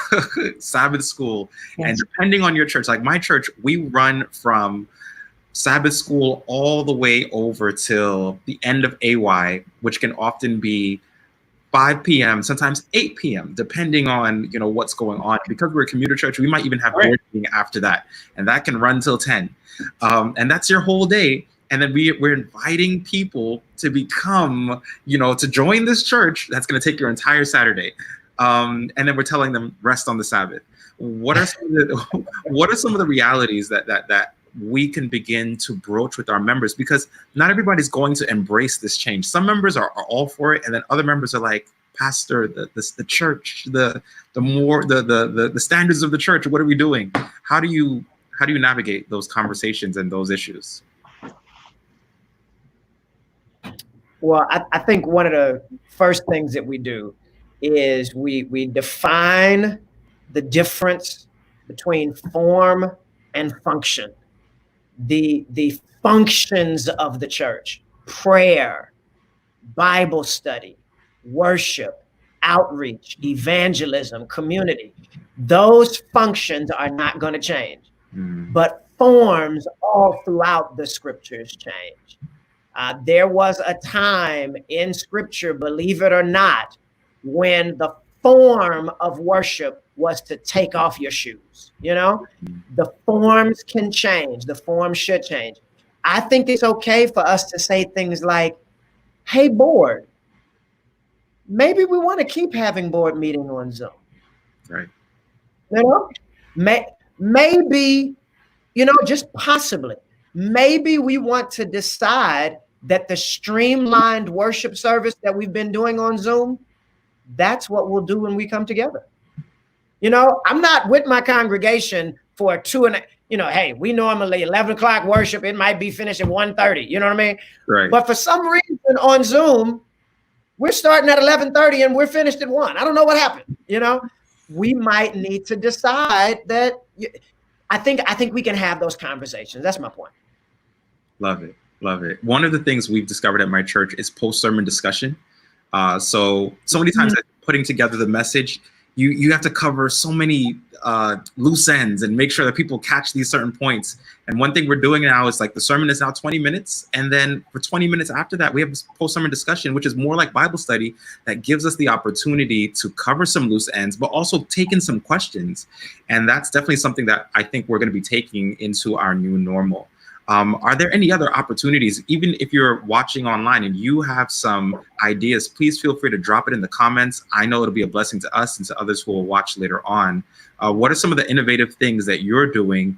Sabbath school, and depending on your church, like my church, we run from Sabbath school all the way over till the end of AY, which can often be 5 p.m., sometimes 8 p.m., depending on what's going on. Because we're a commuter church, we might even have board meeting after that, and that can run till 10. And that's your whole day. And then we're inviting people to become, to join this church. That's going to take your entire Saturday. And then we're telling them rest on the Sabbath. What are some of the realities that we can begin to broach with our members? Because not everybody's going to embrace this change. Some members are all for it, and then other members are like, Pastor, the church, the standards of the church. What are we doing? How do you navigate those conversations and those issues? Well, I think one of the first things that we do is we define the difference between form and function. The functions of the church: prayer, Bible study, worship, outreach, evangelism, community. Those functions are not going to change, but forms all throughout the scriptures change. There was a time in scripture, believe it or not, when the form of worship was to take off your shoes. The forms can change. The forms should change. I think it's okay for us to say things like, hey, board, maybe we want to keep having board meeting on Zoom. Right. Maybe just possibly, maybe we want to decide that the streamlined worship service that we've been doing on Zoom, that's what we'll do when we come together. I'm not with my congregation for hey, we normally 11 o'clock worship, it might be finished at 1:30, you know what I mean? Right. But for some reason on Zoom, we're starting at 11:30 and we're finished at 1. I don't know what happened, We might need to decide that. I think we can have those conversations. That's my point. Love it. Love it. One of the things we've discovered at my church is post-sermon discussion. So many times putting together the message, you have to cover so many loose ends and make sure that people catch these certain points. And one thing we're doing now is like the sermon is now 20 minutes. And then for 20 minutes after that, we have this post-sermon discussion, which is more like Bible study that gives us the opportunity to cover some loose ends, but also take in some questions. And that's definitely something that I think we're going to be taking into our new normal. Are there any other opportunities, even if you're watching online and you have some ideas, please feel free to drop it in the comments. I know it'll be a blessing to us and to others who will watch later on. What are some of the innovative things that you're doing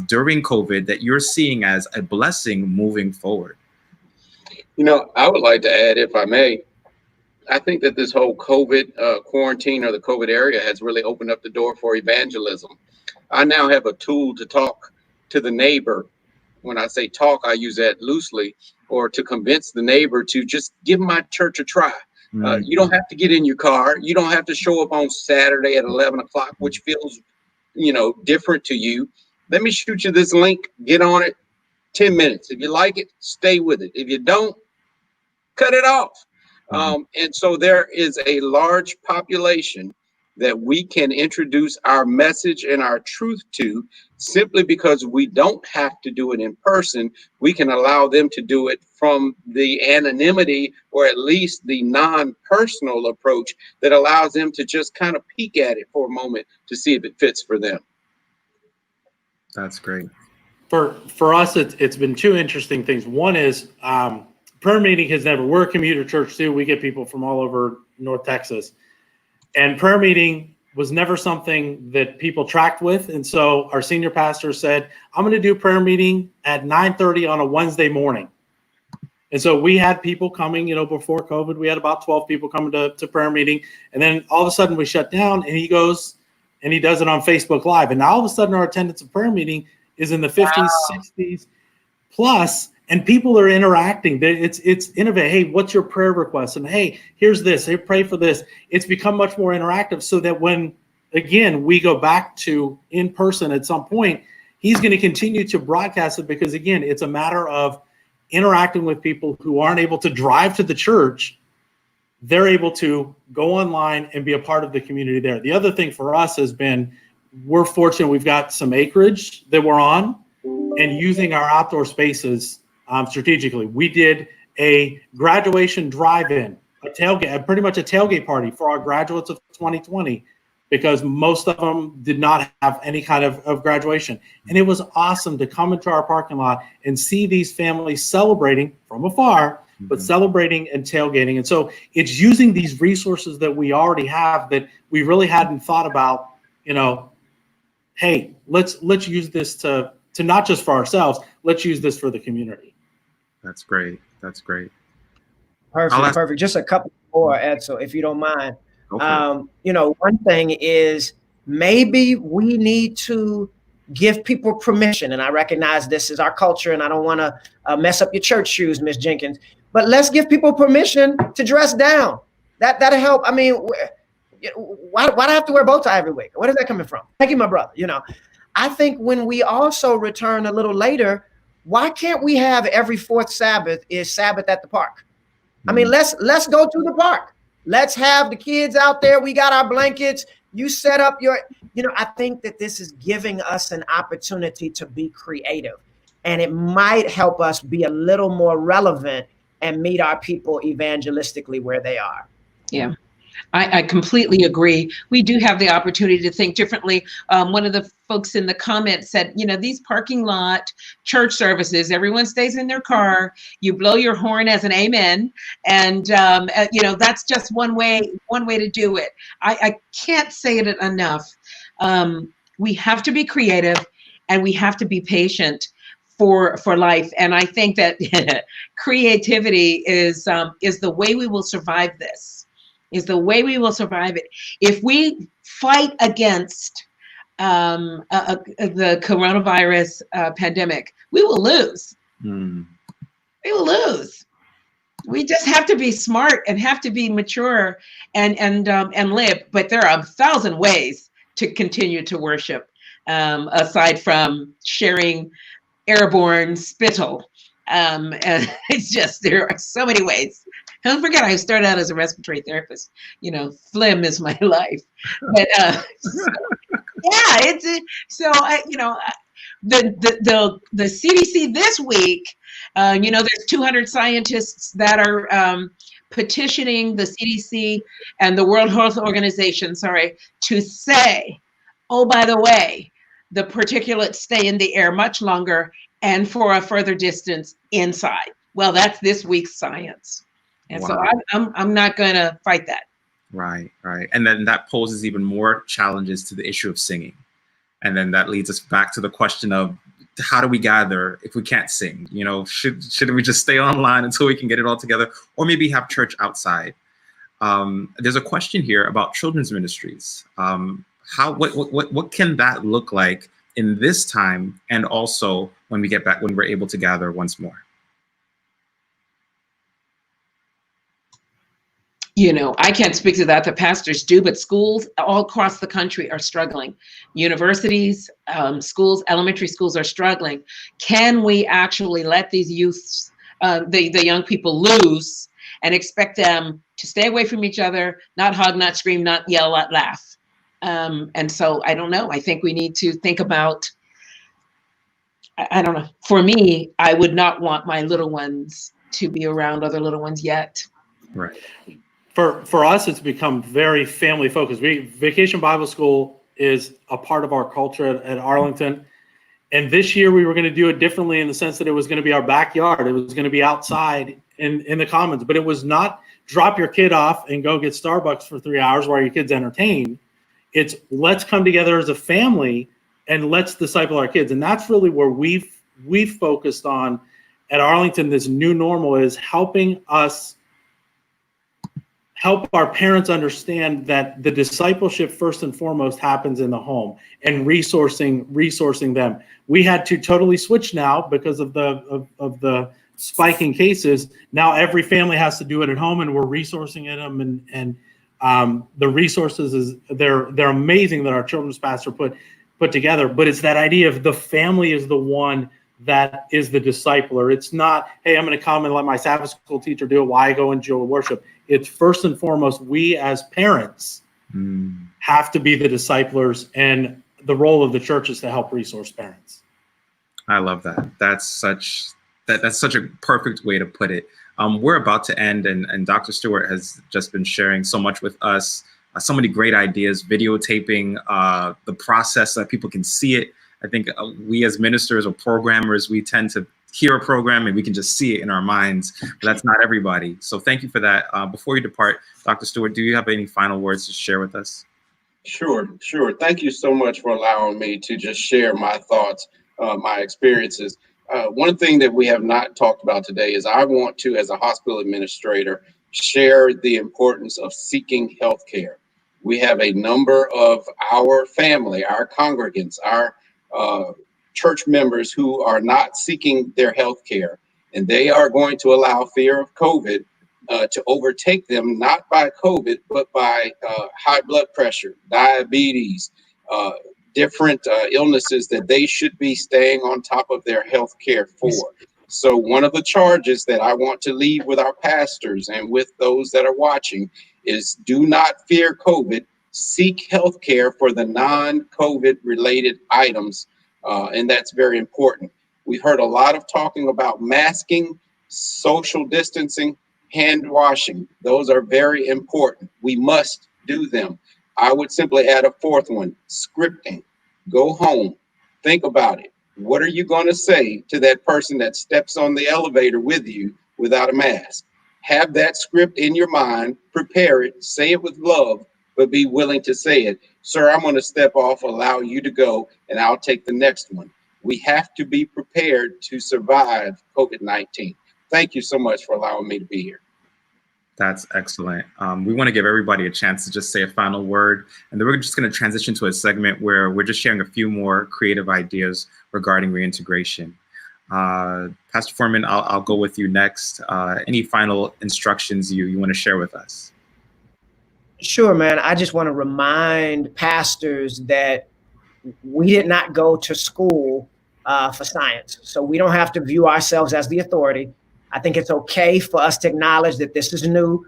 during COVID that you're seeing as a blessing moving forward? I would like to add, if I may, I think that this whole COVID quarantine or the COVID area has really opened up the door for evangelism. I now have a tool to talk to the neighbor. When I say talk, I use that loosely, or to convince the neighbor to just give my church a try. You don't have to get in your car. You don't have to show up on Saturday at 11 o'clock, which feels, different to you. Let me shoot you this link. Get on it. 10 minutes. If you like it, stay with it. If you don't, cut it off. And so there is a large population that we can introduce our message and our truth to simply because we don't have to do it in person. We can allow them to do it from the anonymity, or at least the non-personal approach that allows them to just kind of peek at it for a moment to see if it fits for them. That's great. For us, it's been two interesting things. One is prayer meeting has never, we're a commuter church too. We get people from all over North Texas. And prayer meeting was never something that people tracked with. And so our senior pastor said, I'm going to do prayer meeting at 9:30 on a Wednesday morning. And so we had people coming, before COVID, we had about 12 people coming to prayer meeting. And then all of a sudden we shut down, and he goes and he does it on Facebook Live. And now all of a sudden our attendance at prayer meeting is in the 50s, 60s plus. And people are interacting. It's innovative. Hey, what's your prayer request? And hey, here's this. Hey, pray for this. It's become much more interactive, so that when, again, we go back to in person at some point, he's going to continue to broadcast it because, again, it's a matter of interacting with people who aren't able to drive to the church. They're able to go online and be a part of the community there. The other thing for us has been, we're fortunate we've got some acreage that we're on, and using our outdoor spaces strategically. We did a graduation drive-in, pretty much a tailgate party for our graduates of 2020, because most of them did not have any kind of graduation. And it was awesome to come into our parking lot and see these families celebrating from afar, but celebrating and tailgating. And so it's using these resources that we already have that we really hadn't thought about, hey, let's use this to not just for ourselves, let's use this for the community. That's great. That's great. Perfect. Just a couple more, Edsel, if you don't mind. One thing is maybe we need to give people permission. And I recognize this is our culture, and I don't want to mess up your church shoes, Miss Jenkins. But let's give people permission to dress down. That'll help. I mean, why do I have to wear a bow tie every week? Where is that coming from? Thank you, my brother. I think when we also return a little later, why can't we have every fourth Sabbath is Sabbath at the park? I mean, let's go to the park. Let's have the kids out there. We got our blankets. You set up your, I think that this is giving us an opportunity to be creative, and it might help us be a little more relevant and meet our people evangelistically where they are. Yeah. I completely agree. We do have the opportunity to think differently. One of the folks in the comments said, these parking lot church services, everyone stays in their car. You blow your horn as an amen. And, that's just one way to do it. I can't say it enough. We have to be creative. and we have to be patient for life. And I think that creativity is the way we will survive this, is the way we will survive it. If we fight against the coronavirus pandemic, we will lose. We will lose. We just have to be smart and have to be mature and live. But there are 1,000 ways to continue to worship, aside from sharing airborne spittle. And it's just, there are so many ways. Don't forget, I started out as a respiratory therapist. You know, phlegm is my life. But yeah, the CDC this week, there's 200 scientists that are petitioning the CDC and the World Health Organization, to say, oh, by the way, the particulates stay in the air much longer and for a further distance inside. Well, that's this week's science. And so I'm not going to fight that. Right. And then that poses even more challenges to the issue of singing. And then that leads us back to the question of, how do we gather if we can't sing? Should we just stay online until we can get it all together, or maybe have church outside? There's a question here about children's ministries. What can that look like in this time, and also when we get back, when we're able to gather once more? I can't speak to that. The pastors do, but schools all across the country are struggling. Universities, schools, elementary schools are struggling. Can we actually let these youths, the young people, loose and expect them to stay away from each other, not hug, not scream, not yell, not laugh? And so I don't know. I think we need to think about, I don't know. For me, I would not want my little ones to be around other little ones yet. Right. For us, it's become very family focused. Vacation Bible School is a part of our culture at Arlington. And this year we were going to do it differently, in the sense that it was going to be our backyard. It was going to be outside in the commons, but it was not drop your kid off and go get Starbucks for 3 hours while your kid's entertained. It's let's come together as a family and let's disciple our kids. And that's really where we've focused on at Arlington. This new normal is helping us help our parents understand that the discipleship first and foremost happens in the home, and resourcing them. We had to totally switch now because of the spiking cases. Now every family has to do it at home, and we're resourcing them, and the resources they're amazing that our children's pastor put together. But it's that idea of the family is the one that is the discipler. It's not, hey, I'm going to come and let my Sabbath school teacher do it while I go enjoy worship. It's first and foremost, we as parents have to be the disciplers, and the role of the church is to help resource parents. I love that. That's such a perfect way to put it. We're about to end, and Dr. Stewart has just been sharing so much with us, so many great ideas, videotaping the process so that people can see it. I think we as ministers or programmers, we tend to hear a program and we can just see it in our minds, but that's not everybody. So thank you for that. Before you depart, Dr. Stewart, do you have any final words to share with us? Sure. Thank you so much for allowing me to just share my thoughts, my experiences. One thing that we have not talked about today is I want to, as a hospital administrator, share the importance of seeking health care. We have a number of our family, our congregants, our church members who are not seeking their health care, and they are going to allow fear of COVID to overtake them, not by COVID, but by high blood pressure, diabetes, different illnesses that they should be staying on top of their health care for. So one of the charges that I want to leave with our pastors and with those that are watching is do not fear COVID. Seek health care for the non-COVID related items. And that's very important. We heard a lot of talking about masking, social distancing, hand washing. Those are very important. We must do them. I would simply add a fourth one, scripting. Go home, think about it. What are you going to say to that person that steps on the elevator with you without a mask? Have that script in your mind, prepare it, say it with love, but be willing to say it. Sir, I'm going to step off, allow you to go, and I'll take the next one. We have to be prepared to survive COVID-19. Thank you so much for allowing me to be here. That's excellent. We want to give everybody a chance to just say a final word, and then we're just going to transition to a segment where we're just sharing a few more creative ideas regarding reintegration. Pastor Foreman, I'll go with you next. Any final instructions you want to share with us? Sure, man. I just want to remind pastors that we did not go to school for science. So we don't have to view ourselves as the authority. I think it's okay for us to acknowledge that this is new.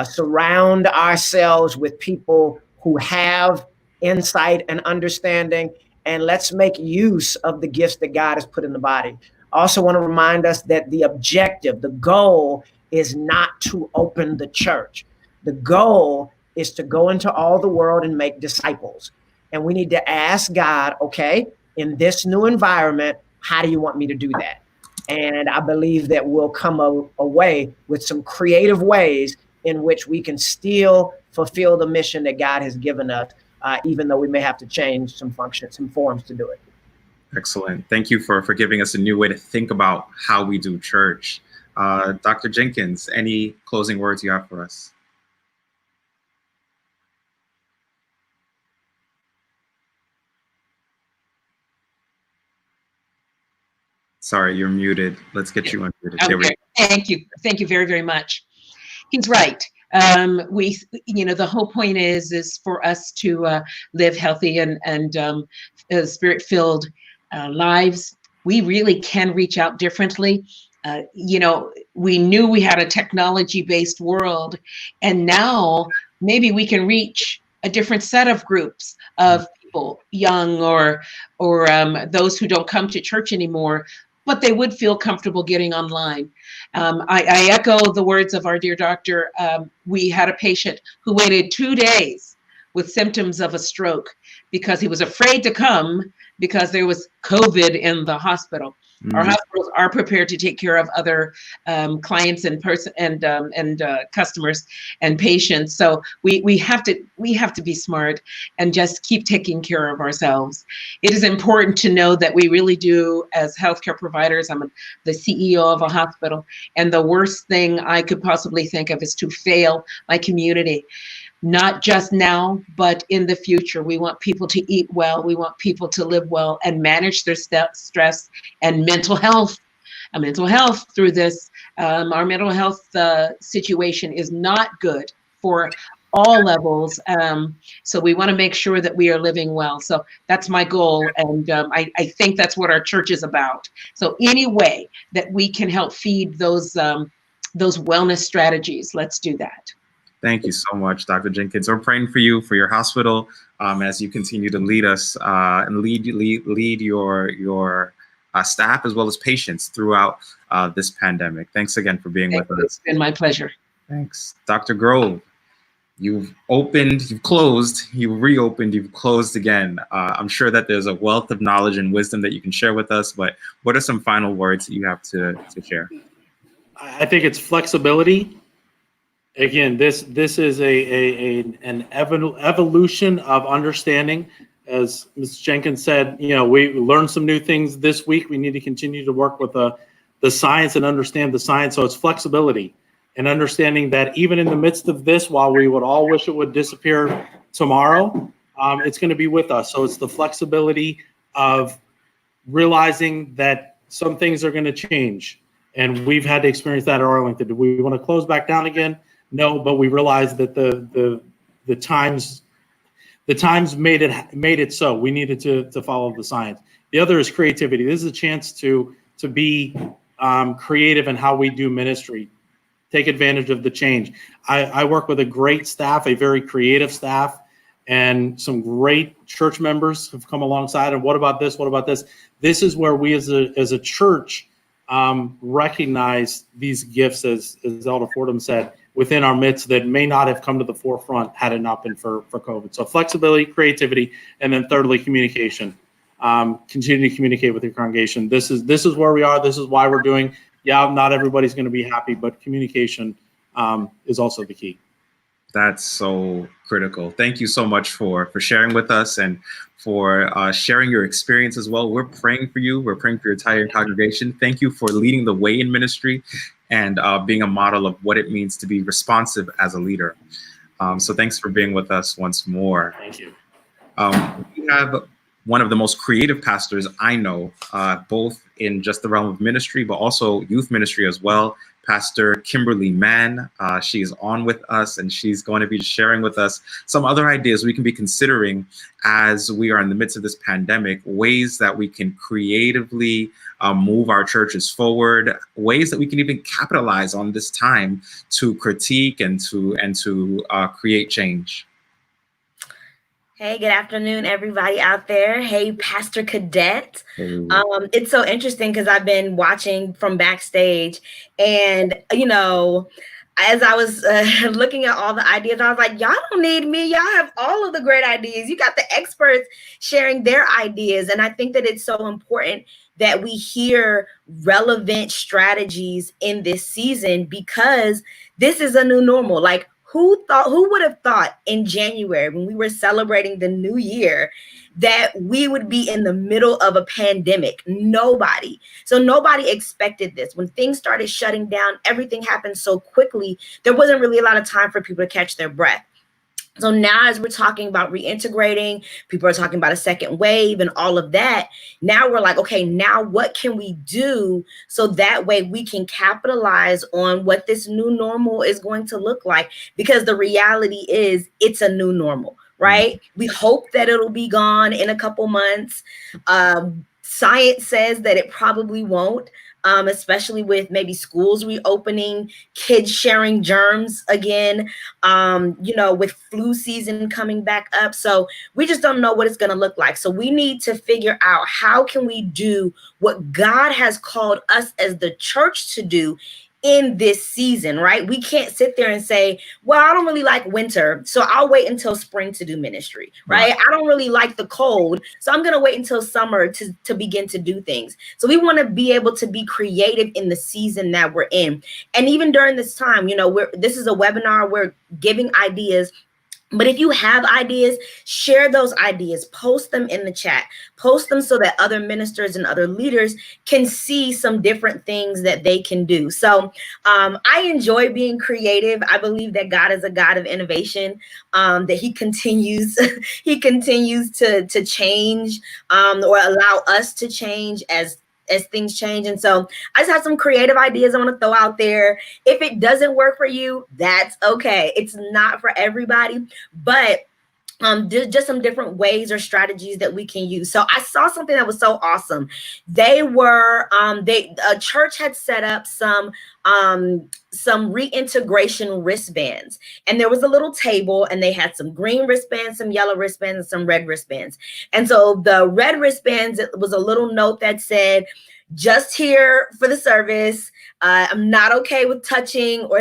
Surround ourselves with people who have insight and understanding, and let's make use of the gifts that God has put in the body. I also want to remind us that the objective, the goal, is not to open the church. The goal is to go into all the world and make disciples. And we need to ask God, okay, in this new environment, how do you want me to do that? And I believe that we'll come away with some creative ways in which we can still fulfill the mission that God has given us, even though we may have to change some functions, some forms to do it. Excellent. Thank you for giving us a new way to think about how we do church. Dr. Jenkins, any closing words you have for us? Sorry, you're muted. Let's get you unmuted. Okay. There we go. Thank you. Thank you very, very much. He's right. The whole point is for us to live healthy and spirit-filled lives. We really can reach out differently. We knew we had a technology-based world, and now maybe we can reach a different set of groups of people, young or those who don't come to church anymore, but they would feel comfortable getting online. I echo the words of our dear doctor. We had a patient who waited 2 days with symptoms of a stroke because he was afraid to come because there was COVID in the hospital. Our hospitals are prepared to take care of other clients and customers and patients. So we have to be smart and just keep taking care of ourselves. It is important to know that we really do, as healthcare providers. I'm the CEO of a hospital, and the worst thing I could possibly think of is to fail my community. Not just now, but in the future. We want people to eat well. We want people to live well and manage their stress and mental health. Mental health through this. Our mental health situation is not good for all levels. So we want to make sure that we are living well. So that's my goal. And I think that's what our church is about. So any way that we can help feed those wellness strategies, let's do that. Thank you so much, Dr. Jenkins. We're praying for you, for your hospital, as you continue to lead us and lead your staff as well as patients throughout this pandemic. Thanks again for being with us. It's been my pleasure. Thanks. Dr. Grove, you've opened, you've closed, you've reopened, you've closed again. I'm sure that there's a wealth of knowledge and wisdom that you can share with us, but what are some final words that you have to share? I think it's flexibility. Again, this is an evolution of understanding. As Ms. Jenkins said, we learned some new things this week. We need to continue to work with the science and understand the science. So it's flexibility and understanding that even in the midst of this, while we would all wish it would disappear tomorrow, it's going to be with us. So it's the flexibility of realizing that some things are going to change. And we've had to experience that at Arlington. Do we want to close back down again? No, but we realized that the times made it so. We needed to follow the science. The other is creativity. This is a chance to be creative in how we do ministry. Take advantage of the change. I work with a great staff, a very creative staff, and some great church members have come alongside. And what about this? What about this? This is where we as a church recognize these gifts, as Elder Fordham said, within our midst that may not have come to the forefront had it not been for COVID. So flexibility, creativity, and then thirdly, communication. Continue to communicate with your congregation. This is where we are. This is why we're doing. Yeah, not everybody's going to be happy, but communication is also the key. That's so critical. Thank you so much for sharing with us and for sharing your experience as well. We're praying for you. We're praying for your entire congregation. Thank you for leading the way in ministry and being a model of what it means to be responsive as a leader. So thanks for being with us once more. Thank you. We have one of the most creative pastors I know, both in just the realm of ministry, but also youth ministry as well. Pastor Kimberly Mann. She is on with us, and she's going to be sharing with us some other ideas we can be considering as we are in the midst of this pandemic, ways that we can creatively move our churches forward, ways that we can even capitalize on this time to critique and to create change. Hey, good afternoon, everybody out there. Hey, Pastor Cadet. It's so interesting because I've been watching from backstage, and as I was looking at all the ideas, I was like, y'all don't need me. Y'all have all of the great ideas. You got the experts sharing their ideas, and I think that it's so important that we hear relevant strategies in this season because this is a new normal. Like, who would have thought in January when we were celebrating the new year that we would be in the middle of a pandemic? Nobody. So nobody expected this. When things started shutting down, everything happened so quickly. There wasn't really a lot of time for people to catch their breath. So now as we're talking about reintegrating, people are talking about a second wave and all of that. Now we're like, okay, now what can we do so that way we can capitalize on what this new normal is going to look like? Because the reality is it's a new normal, right? We hope that it'll be gone in a couple months. Science says that it probably won't. Especially with maybe schools reopening, kids sharing germs again, with flu season coming back up. So we just don't know what it's going to look like. So we need to figure out how can we do what God has called us as the church to do in this season, right? We can't sit there and say, well, I don't really like winter, so I'll wait until spring to do ministry, right? I don't really like the cold, so I'm going to wait until summer to begin to do things. So we want to be able to be creative in the season that we're in. And even during this time, this is a webinar, we're giving ideas. But if you have ideas, share those ideas, post them in the chat, post them so that other ministers and other leaders can see some different things that they can do. So I enjoy being creative. I believe that God is a God of innovation, that he continues to change or allow us to change as things change. And so I just have some creative ideas I want to throw out there. If it doesn't work for you, that's okay. It's not for everybody, but just some different ways or strategies that we can use. So I saw something that was so awesome. A church had set up some reintegration wristbands, and there was a little table, and they had some green wristbands, some yellow wristbands, and some red wristbands. And so the red wristbands, it was a little note that said, just here for the service. I'm not okay with touching or,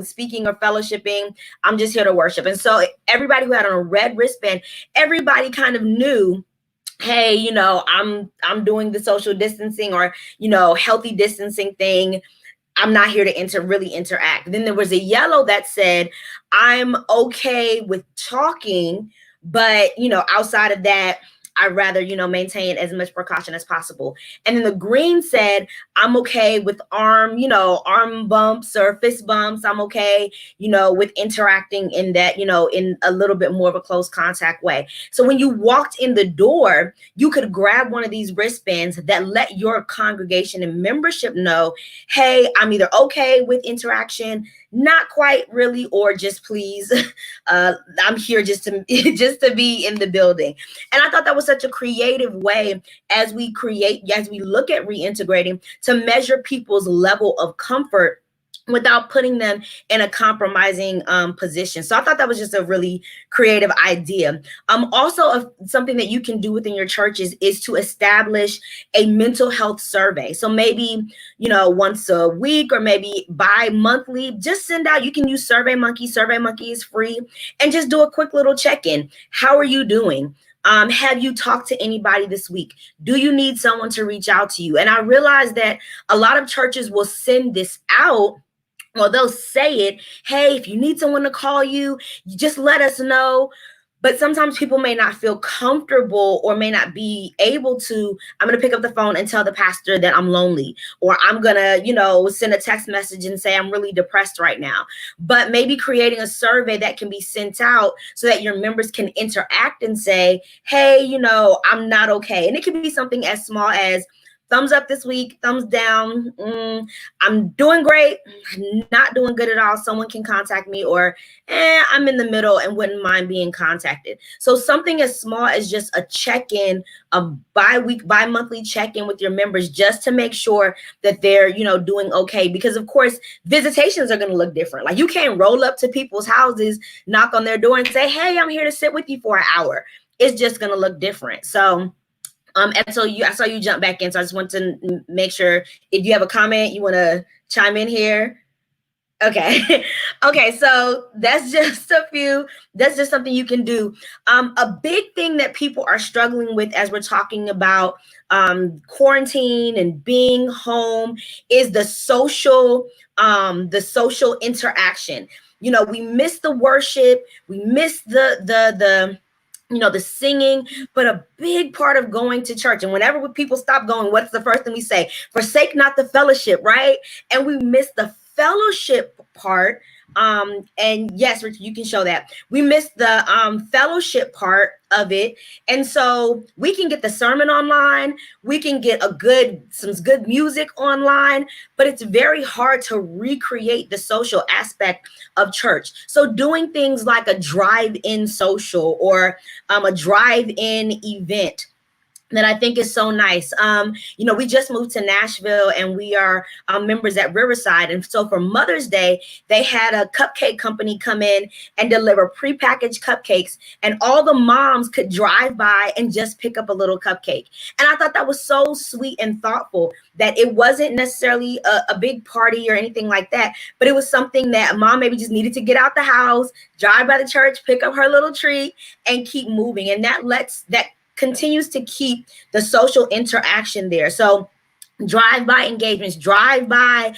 speaking or fellowshipping. I'm just here to worship. And so everybody who had on a red wristband, everybody kind of knew, hey, I'm doing the social distancing or, healthy distancing thing. I'm not here to really interact. Then there was a yellow that said, I'm okay with talking, but, outside of that, I'd rather, maintain as much precaution as possible. And then the green said, I'm okay with arm bumps or fist bumps. I'm okay, with interacting in that, in a little bit more of a close contact way. So when you walked in the door, you could grab one of these wristbands that let your congregation and membership know, hey, I'm either okay with interaction, not quite really, or just please, I'm here just to be in the building. And I thought that was such a creative way as we look at reintegrating to measure people's level of comfort without putting them in a compromising position. So I thought that was just a really creative idea. Also, something that you can do within your churches is to establish a mental health survey. So maybe, once a week or maybe bi-monthly, just send out, you can use SurveyMonkey. SurveyMonkey is free, and just do a quick little check-in. How are you doing? Have you talked to anybody this week? Do you need someone to reach out to you? And I realized that a lot of churches will send this out or they'll say it, hey, if you need someone to call you, you just let us know. But sometimes people may not feel comfortable or may not be able to, I'm going to pick up the phone and tell the pastor that I'm lonely, or I'm going to, send a text message and say I'm really depressed right now. But maybe creating a survey that can be sent out so that your members can interact and say, hey, I'm not okay. And it can be something as small as thumbs up this week, thumbs down. I'm doing great, not doing good at all. Someone can contact me, or I'm in the middle and wouldn't mind being contacted. So something as small as just a check-in, a bi-monthly check-in with your members, just to make sure that they're, doing okay. Because of course, visitations are going to look different. Like, you can't roll up to people's houses, knock on their door and say, hey, I'm here to sit with you for an hour. It's just going to look different. So and so I saw you jump back in, so I just want to make sure if you have a comment, you want to chime in here. Okay. Okay. So that's just something you can do. A big thing that people are struggling with as we're talking about quarantine and being home is the social interaction. We miss the worship, we miss the singing, but a big part of going to church, and whenever people stop going, what's the first thing we say? Forsake not the fellowship, right? And we miss the fellowship part. And yes, Richard, you can show that. We missed the fellowship part of it. And so we can get the sermon online, we can get some good music online, but it's very hard to recreate the social aspect of church. So doing things like a drive-in social, or a drive-in event, that I think is so nice. We just moved to Nashville, and we are members at Riverside. And so for Mother's Day, they had a cupcake company come in and deliver prepackaged cupcakes, and all the moms could drive by and just pick up a little cupcake. And I thought that was so sweet and thoughtful, that it wasn't necessarily a big party or anything like that, but it was something that mom maybe just needed to get out the house, drive by the church, pick up her little treat, and keep moving. And that continues to keep the social interaction there. So drive-by engagements, drive-by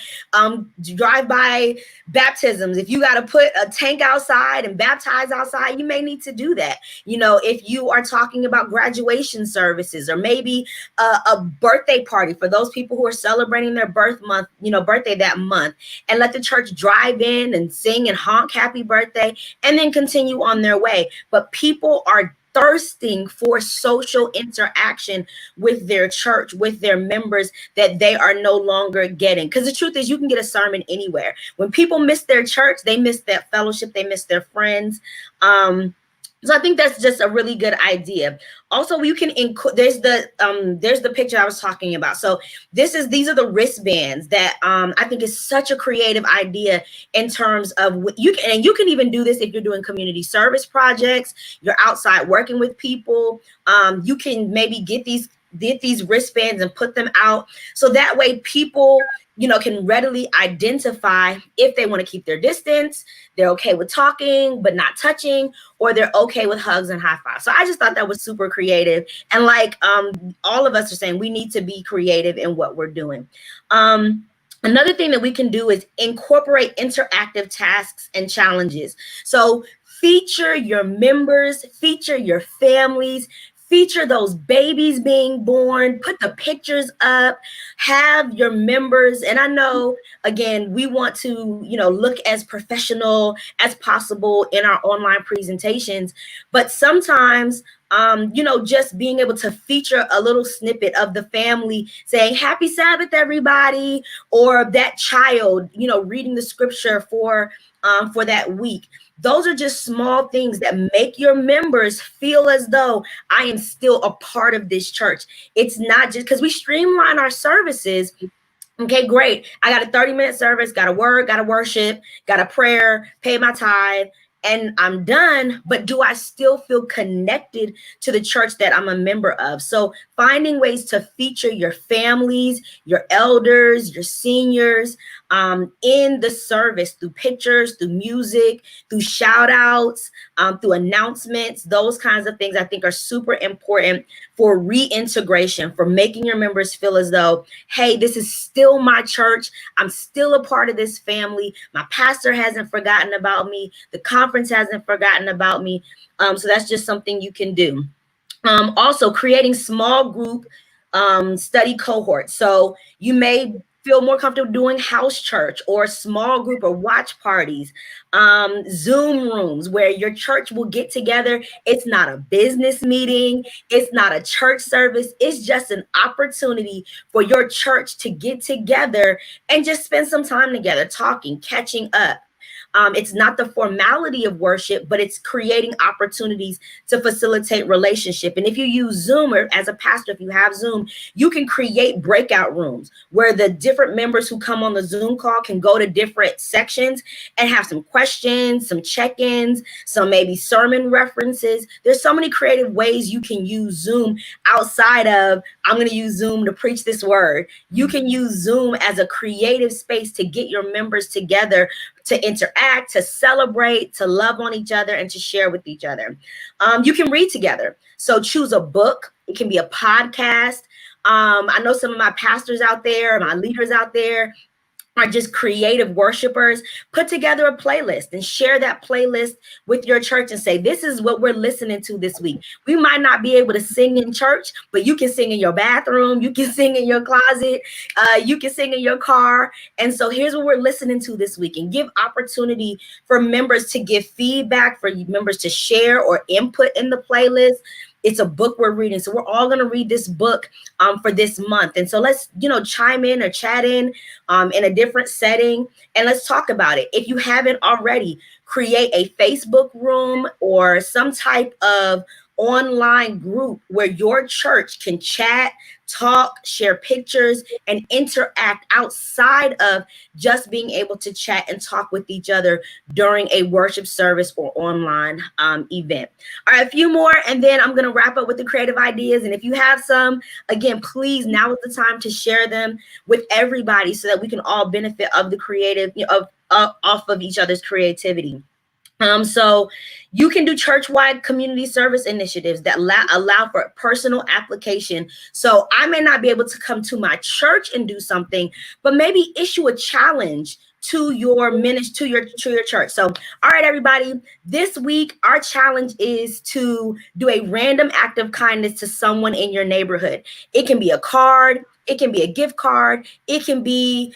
baptisms. If you got to put a tank outside and baptize outside, you may need to do that. If you are talking about graduation services, or maybe a birthday party for those people who are celebrating their birthday that month, and let the church drive in and sing and honk happy birthday, and then continue on their way. But people are thirsting for social interaction with their church, with their members, that they are no longer getting. Because the truth is, you can get a sermon anywhere. When people miss their church, they miss that fellowship, they miss their friends. So I think that's just a really good idea. Also, you can there's the picture I was talking about. So these are the wristbands that I think is such a creative idea in terms of you can even do this if you're doing community service projects, you're outside working with people. You can maybe get these wristbands and put them out, so that way people can readily identify if they want to keep their distance, they're okay with talking but not touching, or they're okay with hugs and high fives. So I just thought that was super creative. And like all of us are saying, we need to be creative in what we're doing. Another thing that we can do is incorporate interactive tasks and challenges. So feature your members, feature your families, feature those babies being born, put the pictures up, have your members. And I know, again, we want to, look as professional as possible in our online presentations, but sometimes, just being able to feature a little snippet of the family saying, Happy Sabbath, everybody, or that child, reading the scripture for that week. Those are just small things that make your members feel as though I am still a part of this church. It's not just because we streamline our services. Okay, great. I got a 30-minute service, got a word, got a worship, got a prayer, pay my tithe, and I'm done. But do I still feel connected to the church that I'm a member of? So finding ways to feature your families, your elders, your seniors in the service through pictures, through music, through shout outs, through announcements, those kinds of things I think are super important for reintegration, for making your members feel as though, hey, this is still my church. I'm still a part of this family. My pastor hasn't forgotten about me. The conference hasn't forgotten about me. So that's just something you can do. Also, creating small group study cohorts. So you may feel more comfortable doing house church or small group or watch parties, Zoom rooms where your church will get together. It's not a business meeting. It's not a church service. It's just an opportunity for your church to get together and just spend some time together, talking, catching up. It's not the formality of worship, but it's creating opportunities to facilitate relationship. And if you use Zoom, or as a pastor, if you have Zoom, you can create breakout rooms where the different members who come on the Zoom call can go to different sections and have some questions, some check-ins, some maybe sermon references. There's so many creative ways you can use Zoom outside of, I'm going to use Zoom to preach this word. You can use Zoom as a creative space to get your members together, to interact, to celebrate, to love on each other, and to share with each other. You can read together. So choose a book. It can be a podcast. I know some of my pastors out there, my leaders out there, are just creative worshipers. Put together a playlist and share that playlist with your church and say, this is what we're listening to this week. We might not be able to sing in church, but you can sing in your bathroom. You can sing in your closet. You can sing in your car. And so here's what we're listening to this week, and give opportunity for members to give feedback, for members to share or input in the playlist. It's a book we're reading. So we're all going to read this book for this month. And so let's, chime in or chat in a different setting, and let's talk about it. If you haven't already, create a Facebook room or some type of online group where your church can chat, talk, share pictures, and interact outside of just being able to chat and talk with each other during a worship service or online event. All right, a few more, and then I'm going to wrap up with the creative ideas. And if you have some, again, please, now is the time to share them with everybody so that we can all benefit of the creative, off of each other's creativity. So you can do church-wide community service initiatives that allow for personal application. So I may not be able to come to my church and do something, but maybe issue a challenge to your ministry, to your church. So, all right, everybody, this week, our challenge is to do a random act of kindness to someone in your neighborhood. It can be a card. It can be a gift card. It can be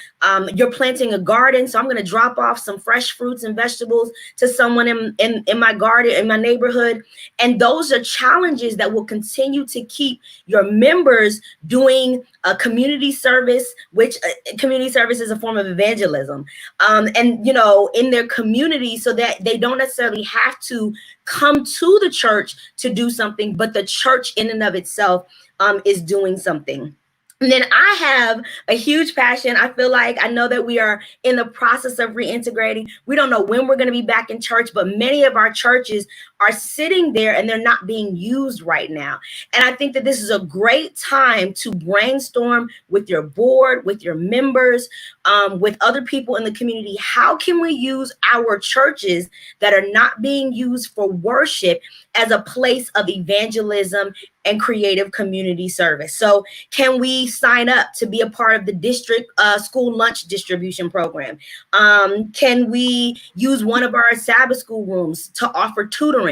you're planting a garden. So I'm going to drop off some fresh fruits and vegetables to someone in my garden, in my neighborhood. And those are challenges that will continue to keep your members doing a community service, which community service is a form of evangelism. And, in their community, so that they don't necessarily have to come to the church to do something, but the church in and of itself is doing something. And then I have a huge passion. I feel like I know that we are in the process of reintegrating. We don't know when we're going to be back in church, but many of our churches are sitting there and they're not being used right now. And I think that this is a great time to brainstorm with your board, with your members, with other people in the community. How can we use our churches that are not being used for worship as a place of evangelism and creative community service? So can we sign up to be a part of the district school lunch distribution program? Can we use one of our Sabbath school rooms to offer tutoring?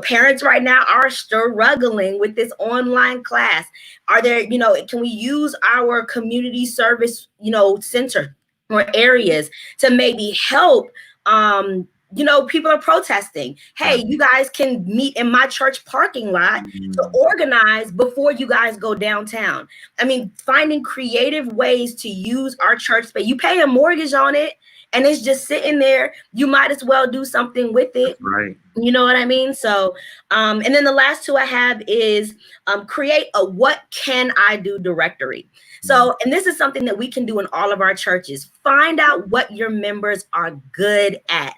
Parents right now are struggling with this online class. Are there, can we use our community service, center or areas to maybe help? People are protesting. Hey, you guys can meet in my church parking lot to organize before you guys go downtown. I mean, finding creative ways to use our church space. You pay a mortgage on it and it's just sitting there. You might as well do something with it. Right. You know what I mean? So, and then the last two I have is create a what can I do directory. So, and this is something that we can do in all of our churches. Find out what your members are good at.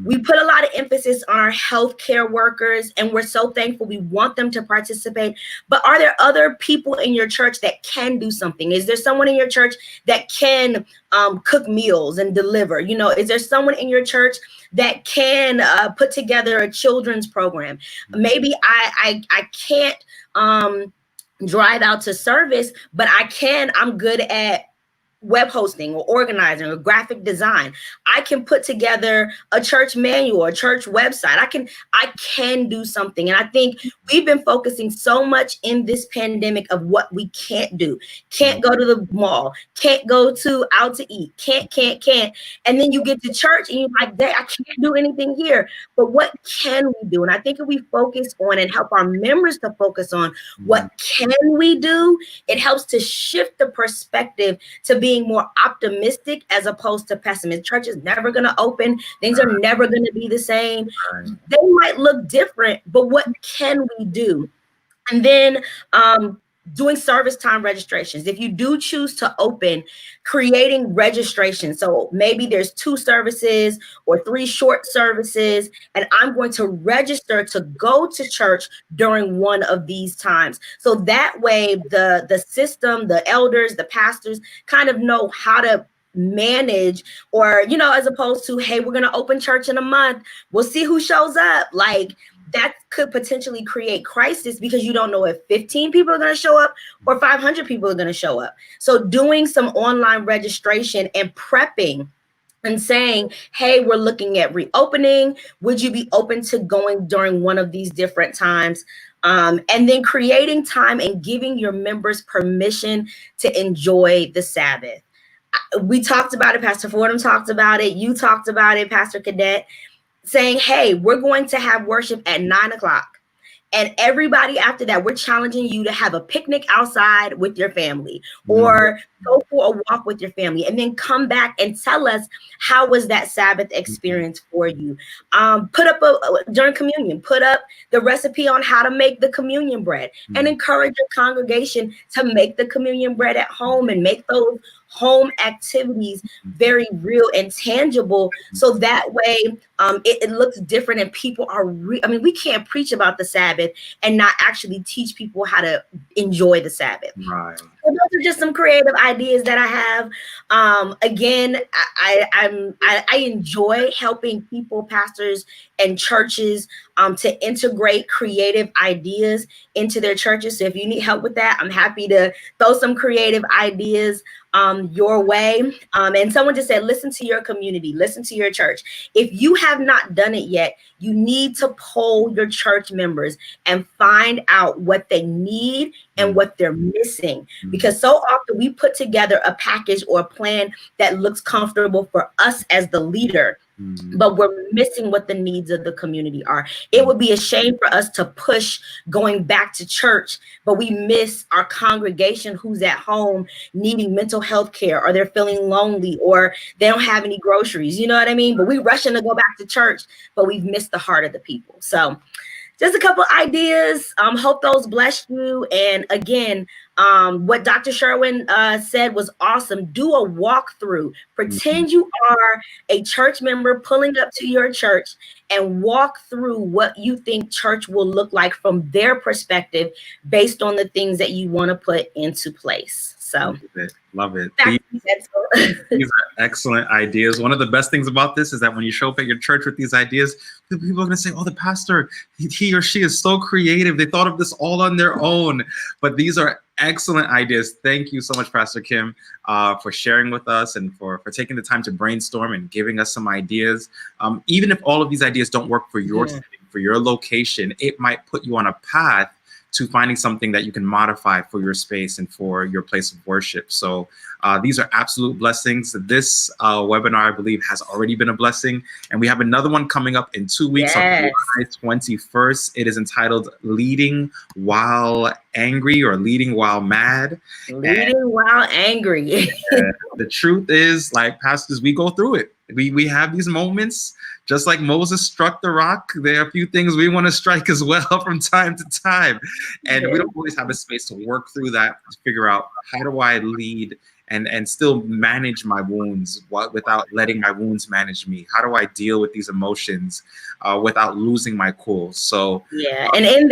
We put a lot of emphasis on our healthcare workers, and we're so thankful. We want them to participate. But are there other people in your church that can do something? Is there someone in your church that can cook meals and deliver? Is there someone in your church that can put together a children's program? Maybe I can't drive out to service, but I'm good at web hosting or organizing or graphic design. I can put together a church manual, a church website. I can do something. And I think we've been focusing so much in this pandemic of what we can't do. Can't go to the mall, can't go out to eat, can't. And then you get to church and you're like, I can't do anything here. But what can we do? And I think if we focus on and help our members to focus on what can we do, it helps to shift the perspective to being more optimistic as opposed to pessimistic. Church is never going to open. Things are never going to be the same. They might look different, but what can we do? And then doing service time registrations. If you do choose to open, creating registration. So maybe there's 2 services or 3 short services, and I'm going to register to go to church during one of these times. So that way the system, the elders, the pastors kind of know how to manage, or, as opposed to, hey, we're going to open church in a month. We'll see who shows up. Like, that could potentially create crisis because you don't know if 15 people are going to show up or 500 people are going to show up. So doing some online registration and prepping and saying, hey, we're looking at reopening. Would you be open to going during one of these different times? And then creating time and giving your members permission to enjoy the Sabbath. We talked about it. Pastor Fordham talked about it. You talked about it, Pastor Cadet, saying, hey, we're going to have worship at 9:00. And everybody after that, we're challenging you to have a picnic outside with your family or go for a walk with your family, and then come back and tell us, how was that Sabbath experience for you? Put up during communion, put up the recipe on how to make the communion bread and encourage your congregation to make the communion bread at home and make those home activities very real and tangible. So that way it looks different and people are, we can't preach about the Sabbath and not actually teach people how to enjoy the Sabbath. Right. So those are just some creative ideas that I have. Again, I enjoy helping people, pastors and churches to integrate creative ideas into their churches. So if you need help with that, I'm happy to throw some creative ideas your way. And someone just said, listen to your community, listen to your church. If you have not done it yet, you need to poll your church members and find out what they need and what they're missing. Because so often we put together a package or a plan that looks comfortable for us as the leader, but we're missing what the needs of the community are. It would be a shame for us to push going back to church, but we miss our congregation who's at home needing mental health care, or they're feeling lonely, or they don't have any groceries. You know what I mean? But we rushing to go back to church, but we've missed the heart of the people. So just a couple ideas. Hope those bless you. And again, what Dr. Sherwin said was awesome. Do a walkthrough. Pretend you are a church member pulling up to your church and walk through what you think church will look like from their perspective based on the things that you want to put into place. So love it. These are excellent ideas. One of the best things about this is that when you show up at your church with these ideas, people are going to say, oh, the pastor, he or she is so creative. They thought of this all on their own. But these are excellent ideas. Thank you so much, Pastor Kim, for sharing with us and for taking the time to brainstorm and giving us some ideas. Even if all of these ideas don't work for your city, for your location, it might put you on a path to finding something that you can modify for your space and for your place of worship. So these are absolute blessings. This webinar, I believe, has already been a blessing. And we have another one coming up in 2 weeks on July 21st. It is entitled Leading While Angry or Leading While Mad. Leading While Angry. The truth is, like pastors, we go through it. We have these moments. Just like Moses struck the rock, there are a few things we want to strike as well from time to time. And we don't always have a space to work through that, to figure out how do I lead and still manage my wounds without letting my wounds manage me? How do I deal with these emotions without losing my cool? So and in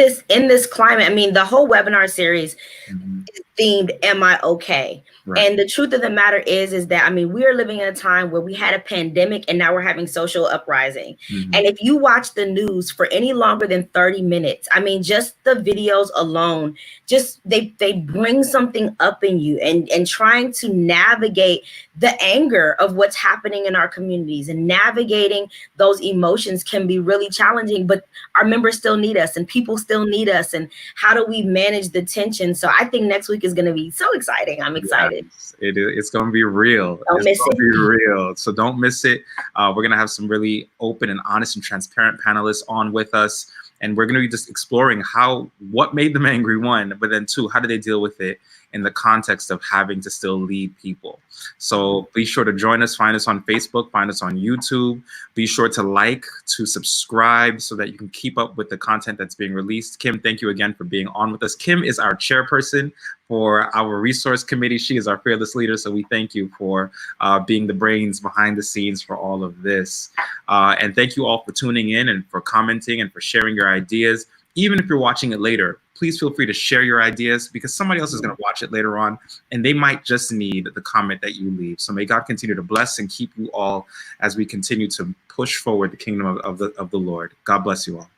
this climate, I mean, the whole webinar series is themed Am I Okay? Right. And the truth of the matter is that, I mean, we are living in a time where we had a pandemic and now we're having social uprising. And if you watch the news for any longer than 30 minutes, I mean, just the videos alone, just they bring something up in you, and trying to navigate the anger of what's happening in our communities, and navigating those emotions can be really challenging, but our members still need us and people still need us. And how do we manage the tension? So I think next week is going to be so exciting. I'm excited. Yes, it's going to be real. Don't miss it. Be real. So don't miss it. We're going to have some really open and honest and transparent panelists on with us. And we're going to be just exploring what made them angry, one, but then two, how do they deal with it in the context of having to still lead people. So be sure to join us. Find us on Facebook, find us on YouTube. Be sure to subscribe so that you can keep up with the content that's being released. Kim, thank you again for being on with us. Kim is our chairperson for our resource committee. She is our fearless leader. So we thank you for being the brains behind the scenes for all of this. And thank you all for tuning in and for commenting and for sharing your ideas. Even if you're watching it later, please feel free to share your ideas, because somebody else is going to watch it later on and they might just need the comment that you leave. So may God continue to bless and keep you all as we continue to push forward the kingdom of the Lord. God bless you all.